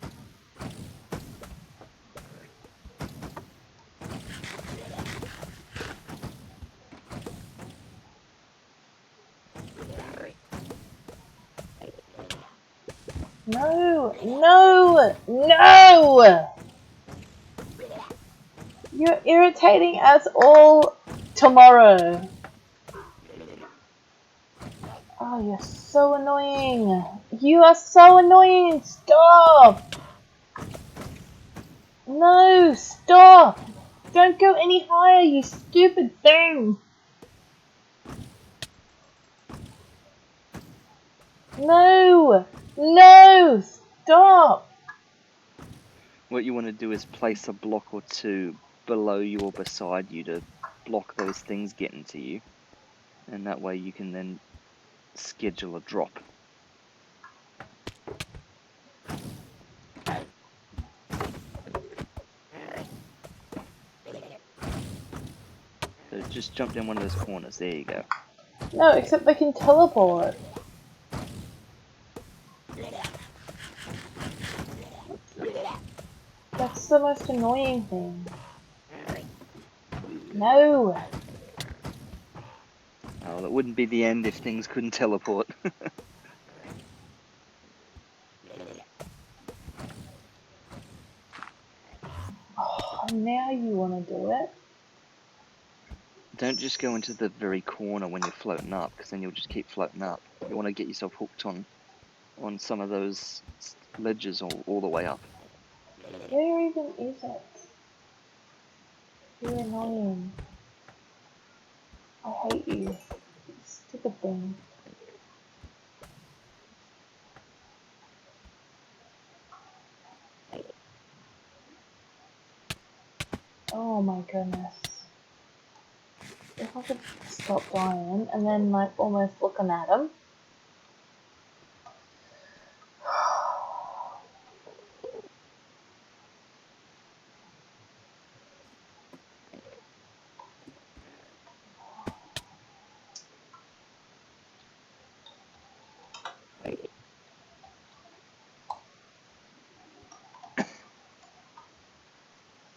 No, no, no! You're irritating us all tomorrow. Oh, you're so annoying. You are so annoying. Stop. No, stop. Don't go any higher, you stupid thing. No, no, stop. What you want to do is place a block or two below you or beside you to block those things getting to you. And that way you can then schedule a drop. So just jump down one of those corners. There you go. No, except they can teleport. That's the most annoying thing. No. Oh, it wouldn't be the end if things couldn't teleport. Oh, now you want to do it. Don't just go into the very corner when you're floating up, because then you'll just keep floating up. You want to get yourself hooked on some of those ledges all the way up. Where even is it? You're annoying. I hate you. Stupid thing. Oh my goodness. If I could stop dying and then like almost looking at him.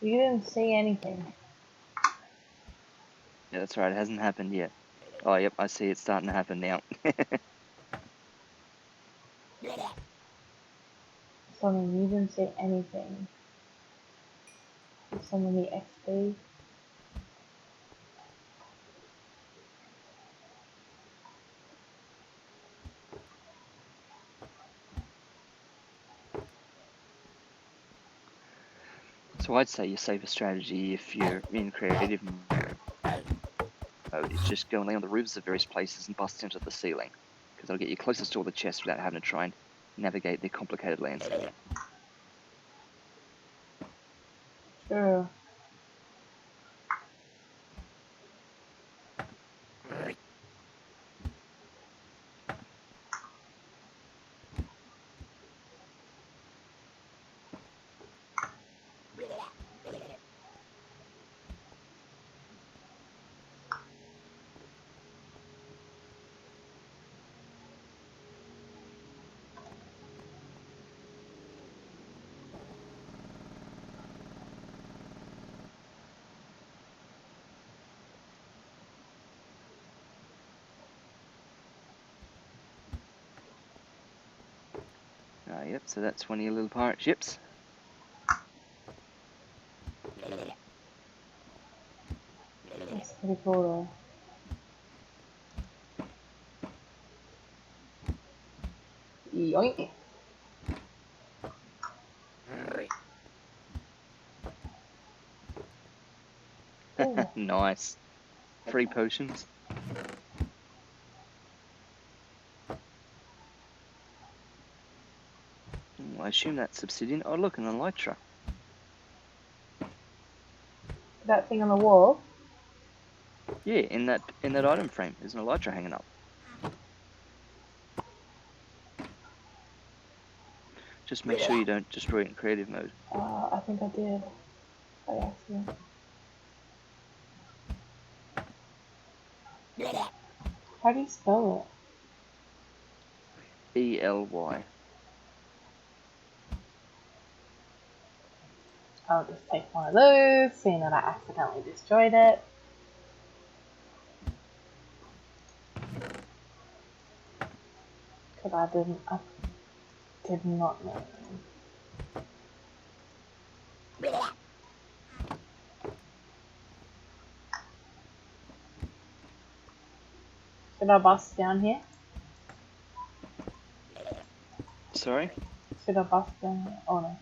You didn't see anything. Yeah, that's right. It hasn't happened yet. Oh, yep, I see it's starting to happen now. Sonny, you didn't see anything. Some of the XP. why I'd say your safest strategy if you're in creative mode is just go and lay on the roofs of various places and bust into the ceiling, because that'll get you closest to all the chests without having to try and navigate the complicated landscape. True. Yep, so that's one of your little pirate ships. That's pretty cool though. Yoink. Ooh. Nice. Free potions. I assume that's obsidian. Oh, look, an elytra. That thing on the wall? Yeah, in that item frame, there's an elytra hanging up. Just make sure you don't destroy it in creative mode. I think I did. By accident. How do you spell ELY. it? I'll just take one of those, seeing that I accidentally destroyed it. Because I did not know. Should I bust down here? Sorry? Should I bust down here? Oh no.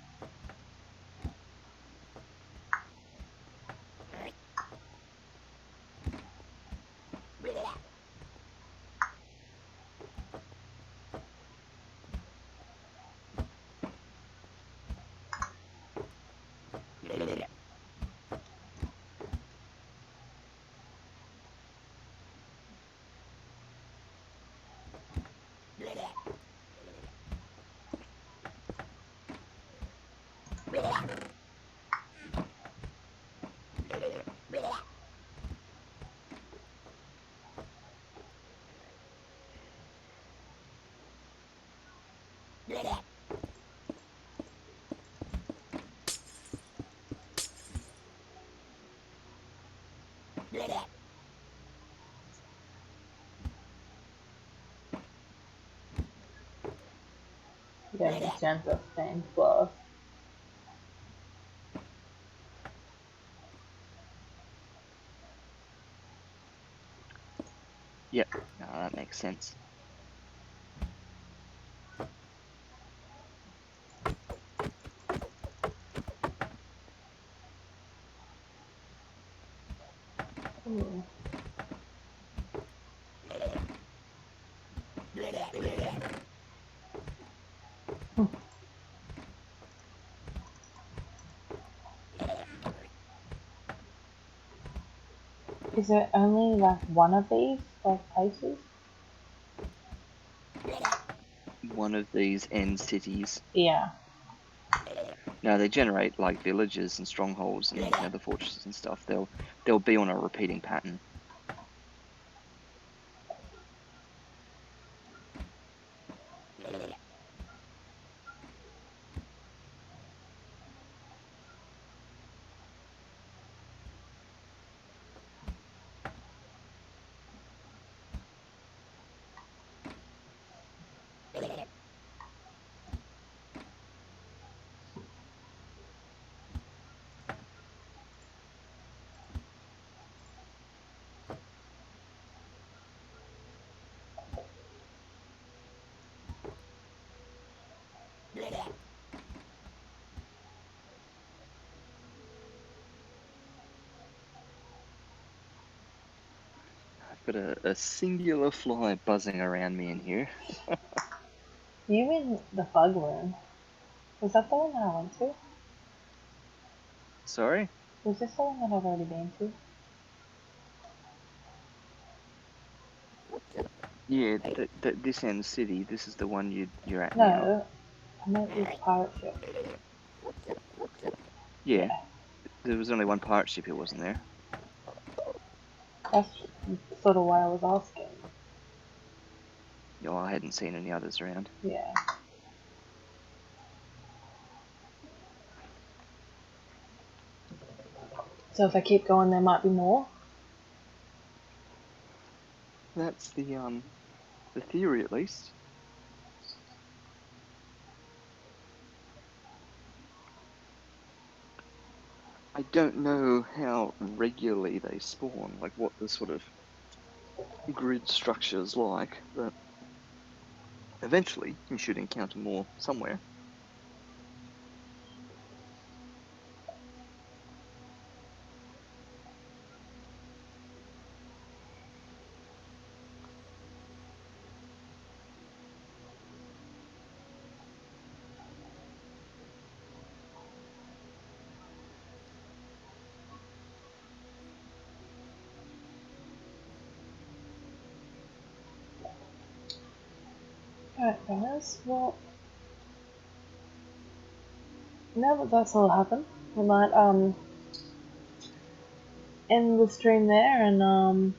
Getting a chance of stained glass. Yep, no, that makes sense. Ooh. Is there only like one of these like places? One of these end cities. Yeah. No, they generate like villages and strongholds and nether fortresses and stuff. They'll be on a repeating pattern. got a singular fly buzzing around me in here. You mean the fog room? Was that the one that I went to? Sorry? Was this the one that I've already been to? Yeah, this end city, this is the one you're at now. No, I meant this pirate ship. Yeah. Yeah. There was only one pirate ship, it wasn't there. That's sort of why I was asking. Oh, I hadn't seen any others around. Yeah. So if I keep going, there might be more. That's the theory at least. I don't know how regularly they spawn, like what the sort of grid structure is like, but eventually you should encounter more somewhere. Alright, guys. Well, now that that's all happened, we might end the stream there, and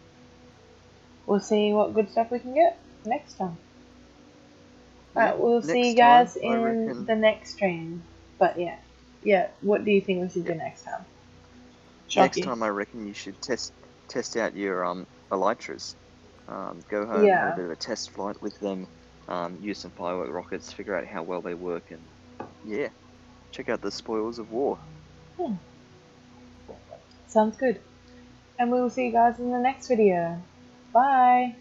we'll see what good stuff we can get next time. Alright, we'll see you Next guys time, I in reckon. the next stream. But yeah. What do you think we should do next time? Next Shocky. time, I reckon you should test out your elytras. Go home, have a Yeah. bit of a test flight with them. Use some firework rockets, figure out how well they work, and yeah, check out the spoils of war. Sounds good. And we will see you guys in the next video. Bye.